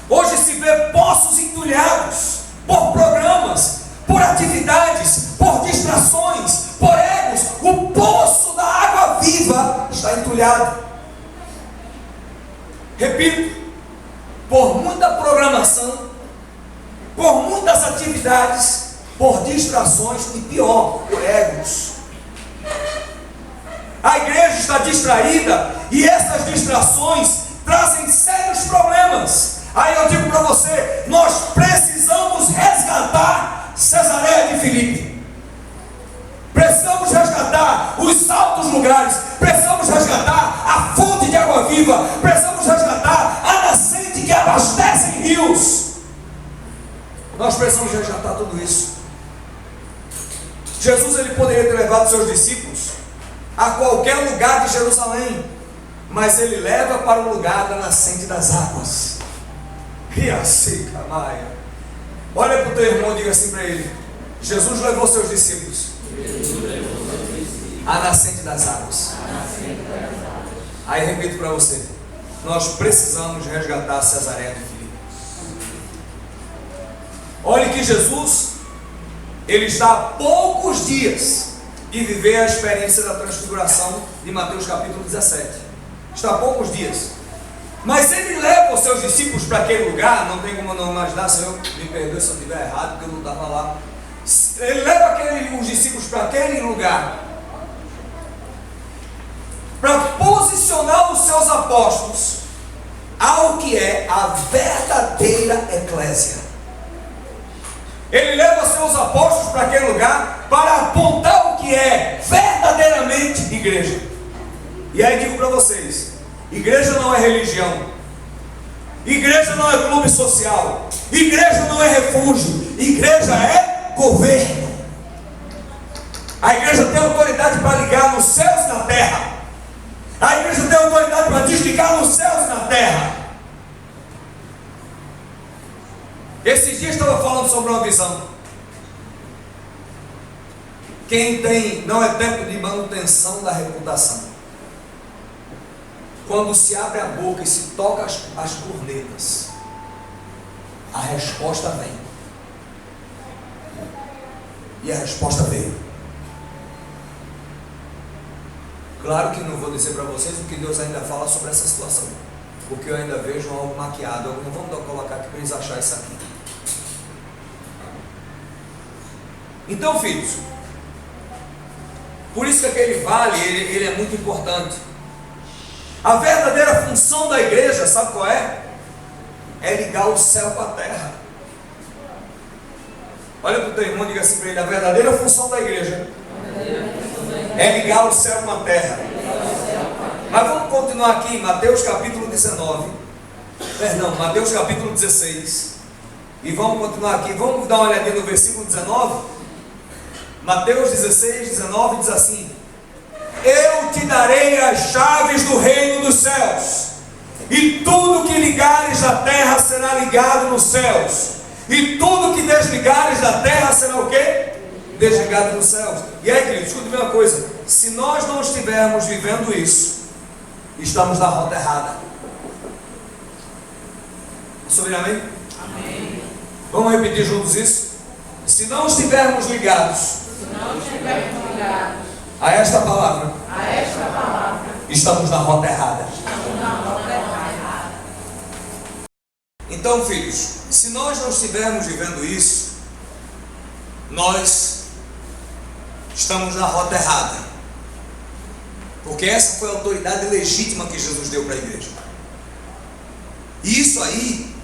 Hoje se vê poços entulhados por programas, por atividades, por distrações, por egos. O poço da água viva está entulhado. Repito, por muita programação, por muitas atividades, por distrações e pior, por egos. A igreja está distraída e essas distrações trazem sérios problemas. Aí eu digo para você, nós precisamos resgatar Cesareia de Filipe. Precisamos resgatar os altos lugares. Precisamos resgatar a fonte de água viva. Precisamos resgatar a nascente que abastece rios. Nós precisamos resgatar tudo isso. Jesus ele poderia ter levado seus discípulos a qualquer lugar de Jerusalém, mas ele leva para o lugar da nascente das águas. Olha para o teu irmão e diga assim para ele: Jesus levou seus discípulos à nascente das águas. Aí repito para você: nós precisamos resgatar Cesareia de Filipe. Olhe que Jesus ele está a poucos dias de viver a experiência da transfiguração de Mateus capítulo 17. Está a poucos dias. Mas ele leva os seus discípulos para aquele lugar. Não tem como eu não imaginar, Senhor, me perdoe se eu estiver errado, porque eu não estava lá. Ele leva os discípulos para aquele lugar para posicionar os seus apóstolos ao que é a verdadeira eclésia. Ele leva os seus apóstolos para aquele lugar para apontar o que é verdadeiramente igreja. E aí digo para vocês: igreja não é religião, igreja não é clube social, igreja não é refúgio, igreja é governo. A igreja tem autoridade para ligar nos céus e na terra. A igreja tem autoridade para desligar nos céus e na terra. Esses dias estava falando sobre uma visão. Quem tem, não é tempo de manutenção da reputação. Quando se abre a boca e se toca as cornetas, a resposta vem. E a resposta veio. Claro que não vou dizer para vocês o que Deus ainda fala sobre essa situação, porque eu ainda vejo algo maquiado. Não vamos colocar aqui para eles acharem isso aqui. Então, filhos, por isso que aquele vale ele é muito importante. A verdadeira função da igreja, sabe qual é? É ligar o céu com a terra. Olha para o teu irmão e diga assim para ele: a verdadeira função da igreja é ligar o céu com a terra. Mas vamos continuar aqui em Mateus capítulo 19. Mateus capítulo 16. E vamos continuar aqui. Vamos dar uma olhadinha no versículo 19. Mateus 16, 19 diz assim: eu te darei as chaves do reino dos céus, e tudo que ligares na terra será ligado nos céus, E tudo que desligares da terra será o quê? Desligado dos céus. E aí, querido, escute uma coisa: se nós não estivermos vivendo isso, estamos na rota errada. Posso ouvir amém? Amém. Vamos repetir juntos isso? Se não estivermos ligados a esta palavra, estamos na rota errada. Então, filhos, se nós não estivermos vivendo isso, nós estamos na rota errada. Porque essa foi a autoridade legítima que Jesus deu para a igreja. E isso aí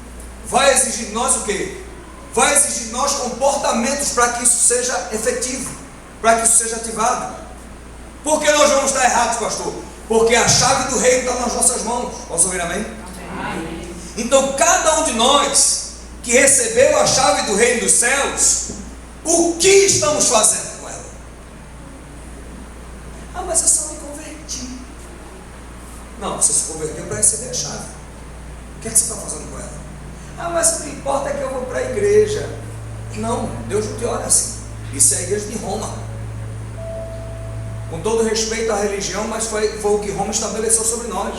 vai exigir de nós o quê? Vai exigir de nós comportamentos para que isso seja efetivo, para que isso seja ativado. Por que nós vamos estar errados, pastor? Porque a chave do reino está nas nossas mãos. Posso ouvir amém? Amém. Então, cada um de nós que recebeu a chave do reino dos céus, o que estamos fazendo com ela? Ah, mas eu só me converti. Não, você se converteu para receber a chave. O que é que você está fazendo com ela? Ah, mas o que importa é que eu vou para a igreja. Não, Deus não te olha assim. Isso é a igreja de Roma. Com todo respeito à religião, mas foi o que Roma estabeleceu sobre nós.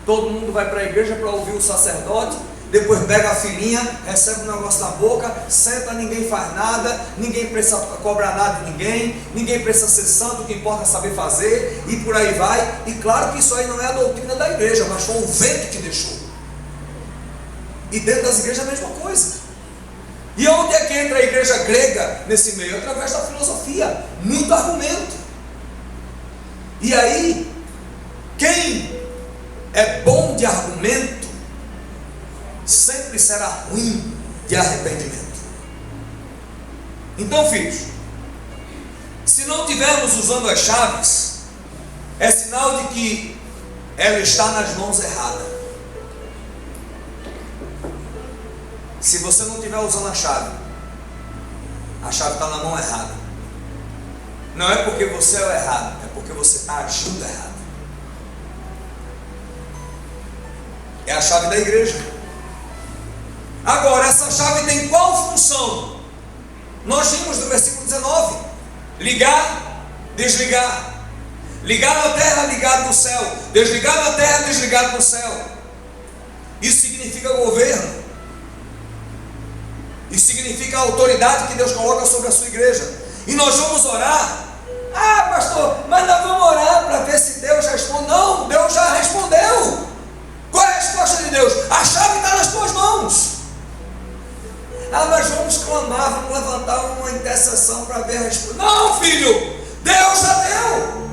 Todo mundo vai para a igreja para ouvir o sacerdote, depois pega a filhinha, recebe um negócio na boca, senta, ninguém faz nada, ninguém precisa cobrar nada de ninguém precisa ser santo, o que importa é saber fazer, e por aí vai. E claro que isso aí não é a doutrina da igreja, mas foi o vento que deixou. E dentro das igrejas a mesma coisa. E onde é que entra a igreja grega nesse meio? Através da filosofia, muito argumento. E aí, quem é bom de argumento sempre será ruim de arrependimento. Então, filhos, se não estivermos usando as chaves, é sinal de que ela está nas mãos erradas. Se você não estiver usando a chave está na mão errada. Não é porque você é o errado, é porque você está agindo errado. É a chave da igreja. Agora, essa chave tem qual função? Nós vimos no versículo 19: ligar, desligar. Ligar na terra, ligado no céu. Desligar na terra, desligado no céu. Isso significa governo. Isso significa a autoridade que Deus coloca sobre a sua igreja. E nós vamos orar. Ah, pastor, mas nós vamos orar para ver se Deus responde. Não, Deus já respondeu. Qual é a resposta de Deus? A chave está nas tuas mãos. Ah, mas vamos clamar, vamos levantar uma intercessão para ver a resposta. Não, filho, Deus já deu.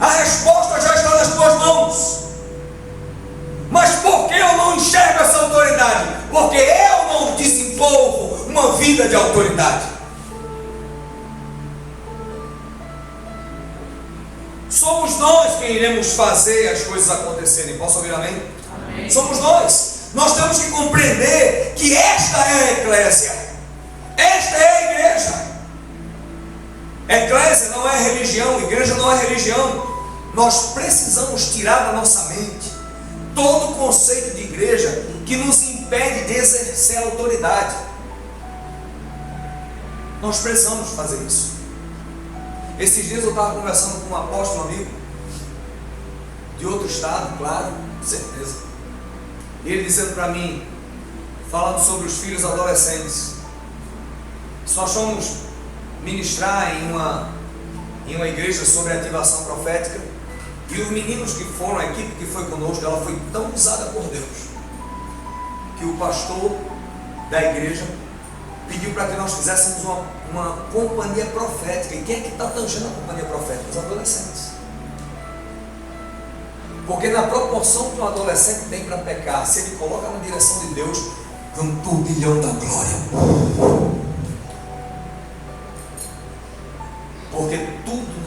A resposta já está nas tuas mãos. Mas por que eu não enxergo essa autoridade? Porque eu não desenvolvo uma vida de autoridade. Somos nós quem iremos fazer as coisas acontecerem. Posso ouvir amém? Amém. Somos nós. Nós temos que compreender que esta é a eclésia. Esta é a igreja. Eclésia não é religião, igreja não é religião. Nós precisamos tirar da nossa mente todo o conceito de igreja que nos impede de exercer a autoridade. Nós precisamos fazer isso. Esses dias eu estava conversando com um apóstolo amigo, de outro estado, claro, com certeza. E ele dizendo para mim, falando sobre os filhos adolescentes. Nós fomos ministrar em uma igreja sobre ativação profética. E os meninos que foram, a equipe que foi conosco, ela foi tão usada por Deus, que o pastor da igreja pediu para que nós fizéssemos uma companhia profética. E quem é que está tangendo a companhia profética? Os adolescentes. Porque na proporção que um adolescente tem para pecar, se ele coloca na direção de Deus, é um turbilhão da glória. Porque tudo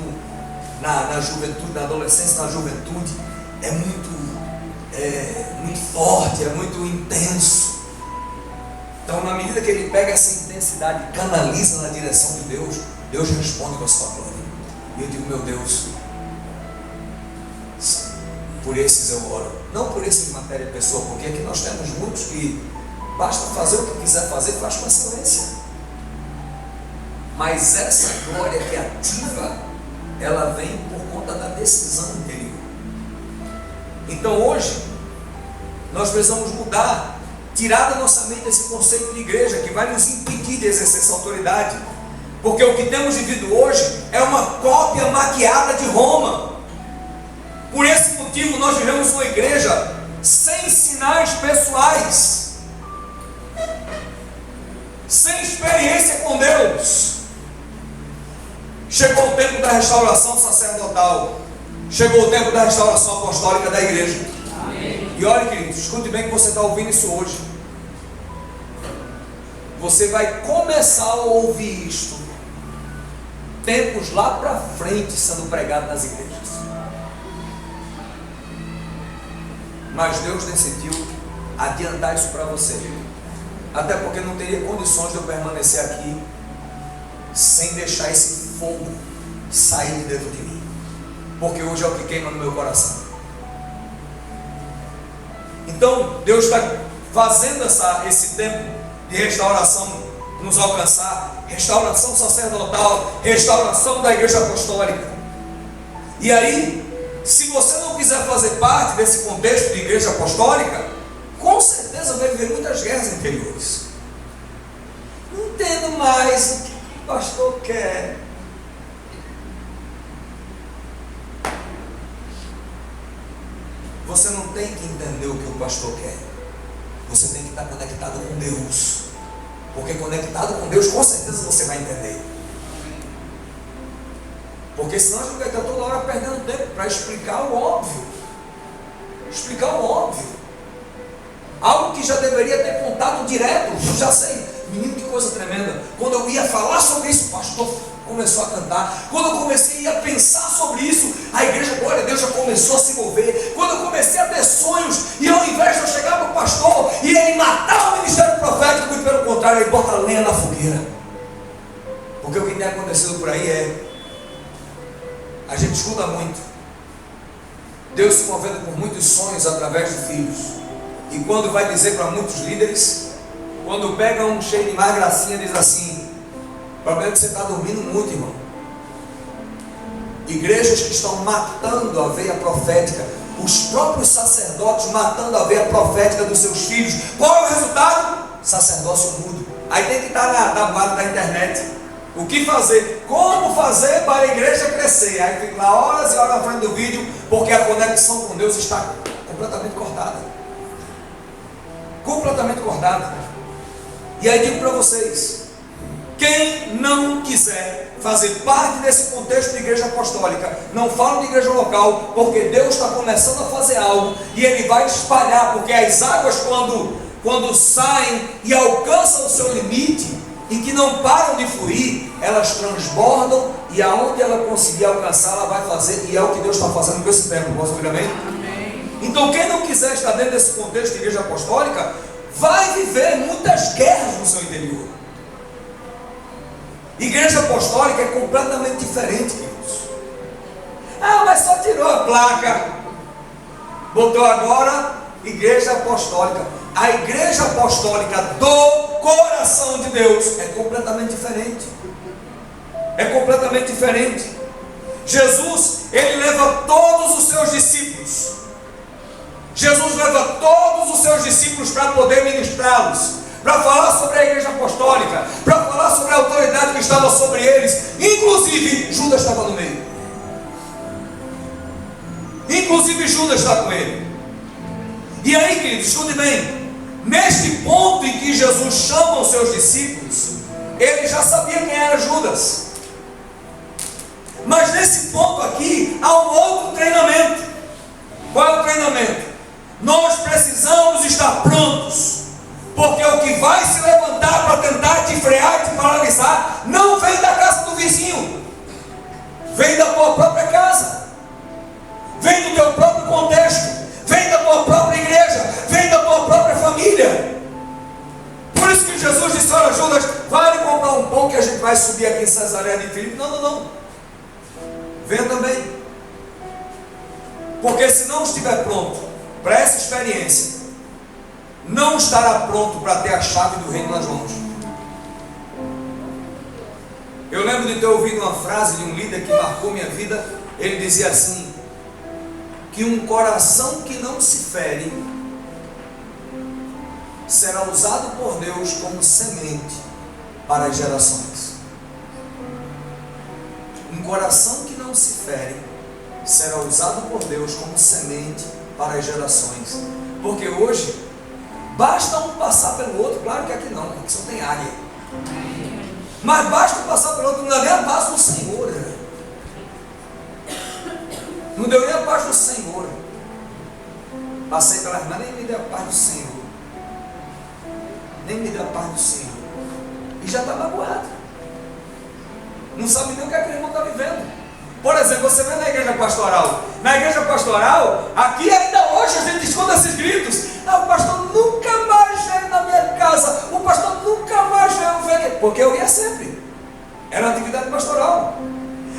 na juventude, na adolescência, na juventude, é muito forte, é muito intenso. Então, na medida que ele pega essa intensidade e canaliza na direção de Deus, Deus responde com a sua glória. E eu digo, meu Deus, por esses eu oro. Não por esse de matéria e pessoa, porque aqui nós temos muitos que basta fazer o que quiser fazer, faz com excelência. Mas essa glória que ativa, ela vem por conta da decisão interior. Então hoje, nós precisamos mudar, tirar da nossa mente esse conceito de igreja que vai nos impedir de exercer essa autoridade. Porque o que temos vivido hoje é uma cópia maquiada de Roma. Por esse motivo nós vivemos uma igreja sem sinais pessoais, sem experiência com Deus. Chegou o tempo da restauração sacerdotal, chegou o tempo da restauração apostólica da igreja. Amém. E olha, queridos, escute bem que você está ouvindo isso hoje. Você vai começar a ouvir isto tempos lá para frente sendo pregado nas igrejas. Mas Deus decidiu adiantar isso para você, até porque não teria condições de eu permanecer aqui sem deixar esse fogo sair de dentro de mim, porque hoje é o que queima no meu coração. Então Deus está fazendo esse tempo de restauração nos alcançar, restauração sacerdotal, restauração da igreja apostólica. E aí, se você não quiser fazer parte desse contexto de igreja apostólica, com certeza vai viver muitas guerras interiores. Não entendo mais o que o pastor quer. Você não tem que entender o que o pastor quer. Você tem que estar conectado com Deus. Porque conectado com Deus, com certeza você vai entender. Porque senão a gente vai estar toda hora perdendo tempo para explicar o óbvio. Explicar o óbvio. Algo que já deveria ter contado direto. Eu já sei. Menino, que coisa tremenda. Quando eu ia falar sobre isso, o pastor começou a cantar. Quando eu comecei a pensar sobre isso, a igreja, glória a Deus, já começou a se mover. Quando eu comecei a ter sonhos, e ao invés de eu chegar para o pastor e ele matar o ministério profético, muito pelo contrário, ele bota lenha na fogueira. Porque o que tem acontecido por aí é, a gente escuta muito Deus se movendo por muitos sonhos através de filhos, e quando vai dizer para muitos líderes, quando pega um cheio de mais gracinha, diz assim: o problema é que você está dormindo muito, irmão. Igrejas que estão matando a veia profética, os próprios sacerdotes matando a veia profética dos seus filhos. Qual é o resultado? Sacerdócio mudo. Aí tem que estar na tabuada da internet. O que fazer? Como fazer para a igreja crescer? Aí fica lá horas e horas na frente do vídeo, porque a conexão com Deus está completamente cortada. Completamente cortada. E aí digo para vocês, quem não quiser fazer parte desse contexto de igreja apostólica, não falo de igreja local, porque Deus está começando a fazer algo, e Ele vai espalhar, porque as águas quando saem e alcançam o seu limite, e que não param de fluir, elas transbordam, e aonde ela conseguir alcançar, ela vai fazer, e é o que Deus está fazendo com esse tempo. Posso ouvir amém? Amém. Então quem não quiser estar dentro desse contexto de igreja apostólica, vai viver muitas guerras no seu interior. Igreja apostólica é completamente diferente, queridos. Ah, mas só tirou a placa, botou agora igreja apostólica. A igreja apostólica do coração de Deus é completamente diferente. É completamente diferente. Jesus, Ele leva todos os seus discípulos. Jesus leva todos os seus discípulos para poder ministrá-los, para falar sobre a igreja apostólica, para falar sobre a autoridade que estava sobre eles. Inclusive Judas estava no meio. Inclusive Judas está com ele. E aí, queridos, escute bem. Neste ponto em que Jesus chama os seus discípulos, ele já sabia quem era Judas. Mas nesse ponto aqui há um outro treinamento. Qual é o treinamento? Nós precisamos estar prontos, porque o que vai se levantar para tentar te frear e te paralisar não vem da casa do vizinho, vem da tua própria casa, vem do teu próprio contexto, vem da tua própria igreja, vem da tua própria família. Por isso que Jesus disse: olha, Judas, vai comprar um pão que a gente vai subir aqui em Cesareia de Filipe. Não, venha também, porque se não estiver pronto para essa experiência, não estará pronto para ter a chave do reino nas mãos. Eu lembro de ter ouvido uma frase de um líder que marcou minha vida. Ele dizia assim: que um coração que não se fere será usado por Deus como semente para as gerações. Um coração que não se fere será usado por Deus como semente para as gerações. Porque hoje basta um passar pelo outro. Claro que aqui não, aqui só tem área. Mas basta um passar pelo outro, não deu nem a paz do Senhor. Não deu nem a paz do Senhor. Passei pela irmã, nem me deu a paz do Senhor. Nem me deu a paz do Senhor. E já está magoado. Não sabe nem o que aquele irmão está vivendo. Por exemplo, você vê na igreja pastoral. Na igreja pastoral, aqui ainda hoje a gente escuta esses gritos: o pastor nunca mais veio na minha casa, o pastor nunca mais veio. Porque eu ia sempre. Era uma atividade pastoral.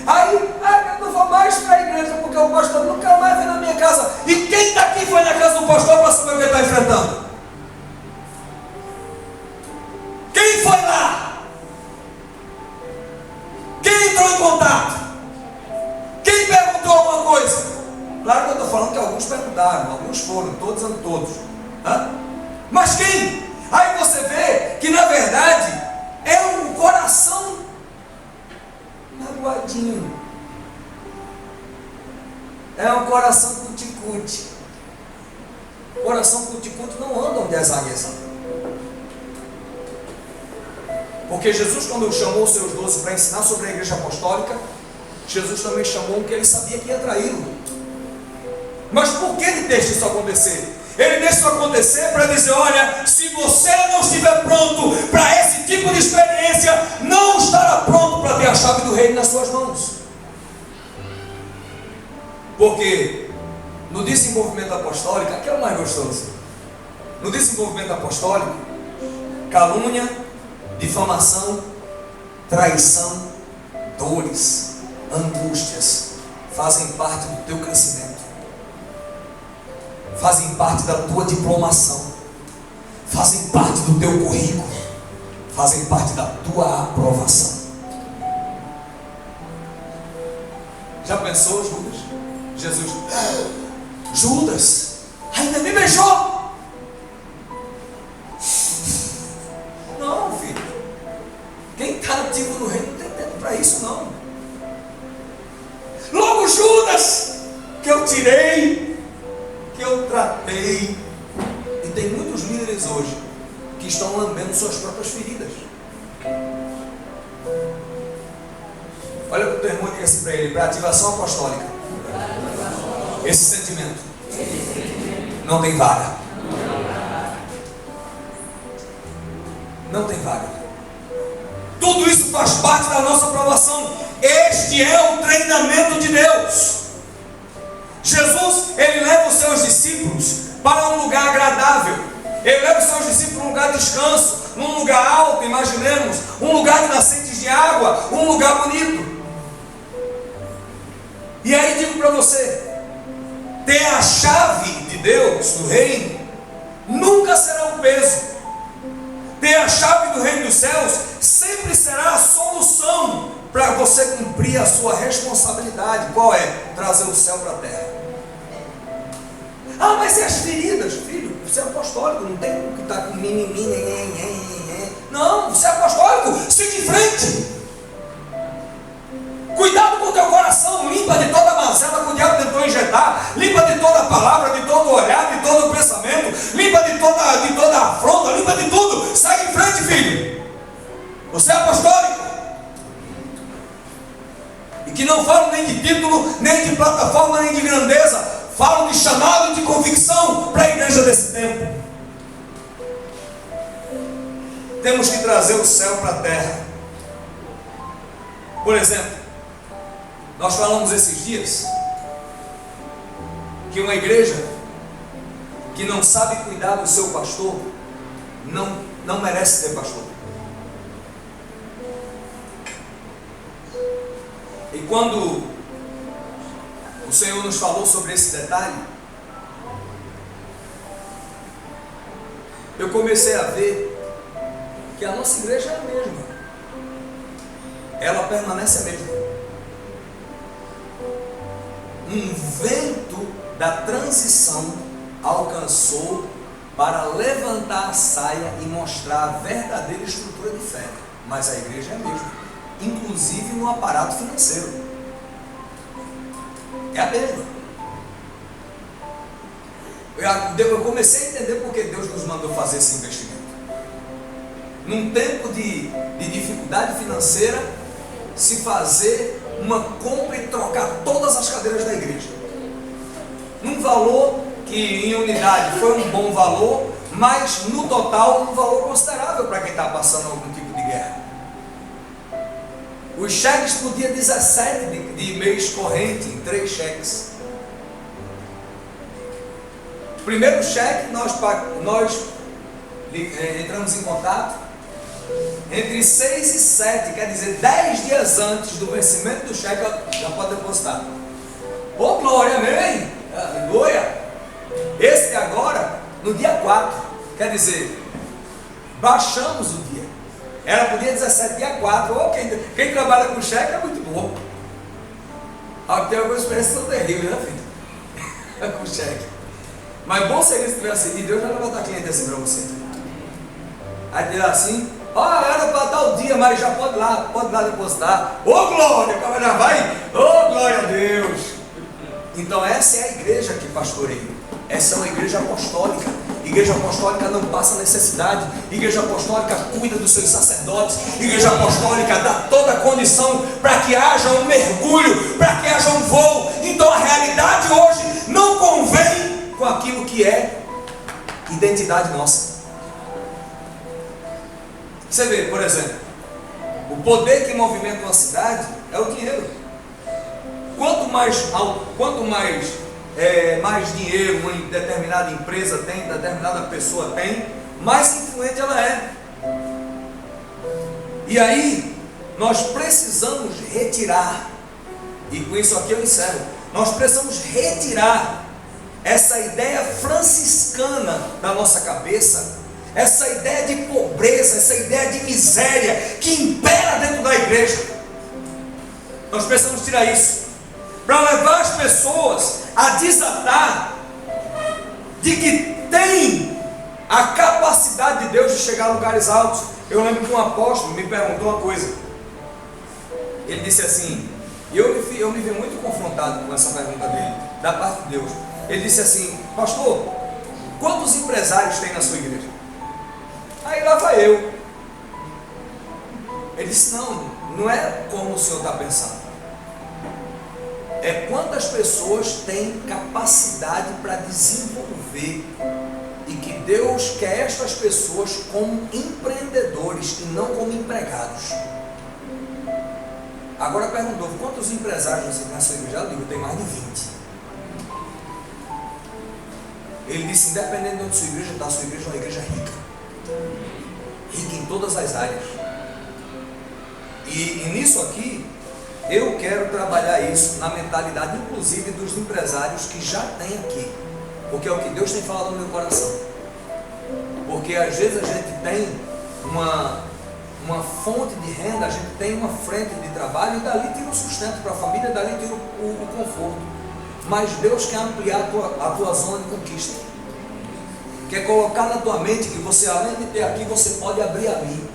Aí, eu não vou mais para a igreja porque o pastor nunca mais veio na minha casa. E quem daqui foi na casa do pastor para saber o que ele está enfrentando? Quem foi lá? Quem entrou em contato? Quem perguntou alguma coisa? Claro que eu estou falando que alguns perguntaram, alguns foram, todos são todos. Mas quem? Aí você vê que na verdade é um coração magoadinho. É um coração cuticute. Coração cuticute não anda onde as águias andam. Porque Jesus, quando chamou os seus 12 para ensinar sobre a igreja apostólica, Jesus também chamou um que ele sabia que ia traí-lo. Mas por que ele deixa isso acontecer? Ele deixa isso acontecer para dizer: olha, se você não estiver pronto para esse tipo de experiência, não estará pronto para ter a chave do reino nas suas mãos. Porque no desenvolvimento apostólico, aqui é o mais gostoso. No desenvolvimento apostólico, calúnia, difamação, traição, dores, angústias fazem parte do teu crescimento, fazem parte da tua diplomação, fazem parte do teu currículo, fazem parte da tua aprovação. Já pensou, Judas? Jesus: Judas, ainda me beijou? Não, filho. Quem está ativo no reino não tem tempo para isso, não. Logo Judas, que eu tirei, que eu tratei. E tem muitos líderes hoje que estão lambendo suas próprias feridas. Olha para o teu irmão e diga assim para ele: para ativação apostólica, esse sentimento não tem vaga. Não tem vaga. Tudo isso faz parte da nossa aprovação. Este é o treinamento de Deus. Jesus, ele leva os seus discípulos para um lugar agradável. Ele leva os seus discípulos para um lugar de descanso, num lugar alto, imaginemos, um lugar de nascentes de água, um lugar bonito. E aí digo para você: ter a chave de Deus, do reino, nunca será um peso. Ter a chave do reino dos céus sempre será a solução para você cumprir a sua responsabilidade. Qual é? Trazer o céu para a terra. Mas e as feridas? Filho, você é apostólico, não tem que estar com mimimi. Não, você é apostólico, siga em frente. Cuidado com o teu coração, limpa de toda a mazela que o diabo tentou injetar, limpa de toda a palavra, de todo o olhar, de todo o pensamento, limpa de toda a afronta, limpa de tudo. Segue em frente, filho. Você é apostólico. E que não falam nem de título, nem de plataforma, nem de grandeza, falam de chamado e de convicção para a igreja desse tempo. Temos que trazer o céu para a terra. Por exemplo, nós falamos esses dias que uma igreja que não sabe cuidar do seu pastor não merece ter pastor. E quando o Senhor nos falou sobre esse detalhe, eu comecei a ver que a nossa igreja é a mesma. Ela permanece a mesma. Um vento da transição alcançou para levantar a saia e mostrar a verdadeira estrutura de fé. Mas a igreja é a mesma, inclusive no aparato financeiro. É a mesma. Eu comecei a entender porque Deus nos mandou fazer esse investimento. Num tempo de dificuldade financeira, se fazer uma compra e trocar todas as cadeiras da igreja. Num valor que em unidade foi um bom valor, mas no total um valor considerável para quem está passando algum tipo de guerra. Os cheques para o dia 17 de mês corrente, em 3 cheques. Primeiro cheque, nós entramos em contato. Entre 6 e 7, quer dizer, 10 dias antes do vencimento do cheque, já pode depositar. Ô glória, amém? Aleluia! Esse de agora, no dia 4, quer dizer, baixamos o dia. Era para o dia 17, dia 4. Ou quem trabalha com cheque é muito bom. Tem alguma experiência tão terrível, né, filho? Com cheque. Mas bom seria se tivesse assim, e Deus vai levantar cliente assim para você. Aí diz assim, era para tal dia, mas já pode lá depositar. Ô glória, como já vai? Ô glória a Deus. Então essa é a igreja que pastoreia. Essa é uma igreja apostólica. Igreja apostólica não passa necessidade. Igreja apostólica cuida dos seus sacerdotes. Igreja apostólica dá toda a condição para que haja um mergulho, para que haja um voo. Então a realidade hoje não convém com aquilo que é identidade nossa. Você vê, por exemplo, o poder que movimenta uma cidade é o dinheiro. Quanto mais dinheiro uma determinada empresa tem, determinada pessoa tem, mais influente ela é. E aí, nós precisamos retirar, e com isso aqui eu encerro, nós precisamos retirar essa ideia franciscana da nossa cabeça, essa ideia de pobreza, essa ideia de miséria que impera dentro da igreja. Nós precisamos tirar isso, para levar as pessoas a desatar de que tem a capacidade de Deus de chegar a lugares altos. Eu lembro que um apóstolo me perguntou uma coisa. Ele disse assim, e eu me vi muito confrontado com essa pergunta dele, da parte de Deus. Ele disse assim, pastor, quantos empresários tem na sua igreja? Aí lá vai eu. Ele disse, não é como o senhor está pensando. É quantas pessoas têm capacidade para desenvolver e que Deus quer estas pessoas como empreendedores e não como empregados. Agora perguntou, quantos empresários você tem na sua igreja? Eu digo, tem mais de 20. Ele disse, independente de onde sua igreja está, sua igreja é uma igreja rica. Rica em todas as áreas. E nisso aqui, eu quero trabalhar isso na mentalidade, inclusive dos empresários que já tem aqui. Porque é o que Deus tem falado no meu coração. Porque às vezes a gente tem uma fonte de renda, a gente tem uma frente de trabalho e dali tira o sustento para a família, dali tira o conforto. Mas Deus quer ampliar a tua zona de conquista. Quer colocar na tua mente que você, além de ter aqui, você pode abrir ali.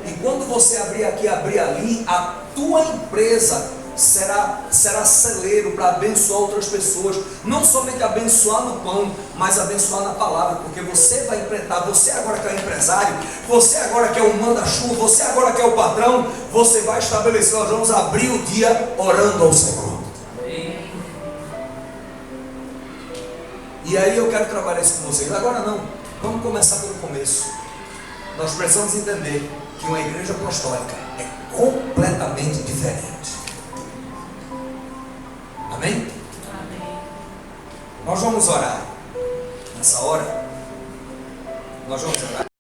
E quando você abrir aqui, abrir ali, a tua empresa será celeiro para abençoar outras pessoas. Não somente abençoar no pão, mas abençoar na palavra. Porque você vai enfrentar, você agora que é empresário, você agora que é o manda-chuva, você agora que é o patrão, você vai estabelecer, nós vamos abrir o dia orando ao Senhor. E aí eu quero trabalhar isso com vocês. Agora não, vamos começar pelo começo. Nós precisamos entender que uma igreja apostólica é completamente diferente. Amém? Amém. Nós vamos orar. Nessa hora, nós vamos orar.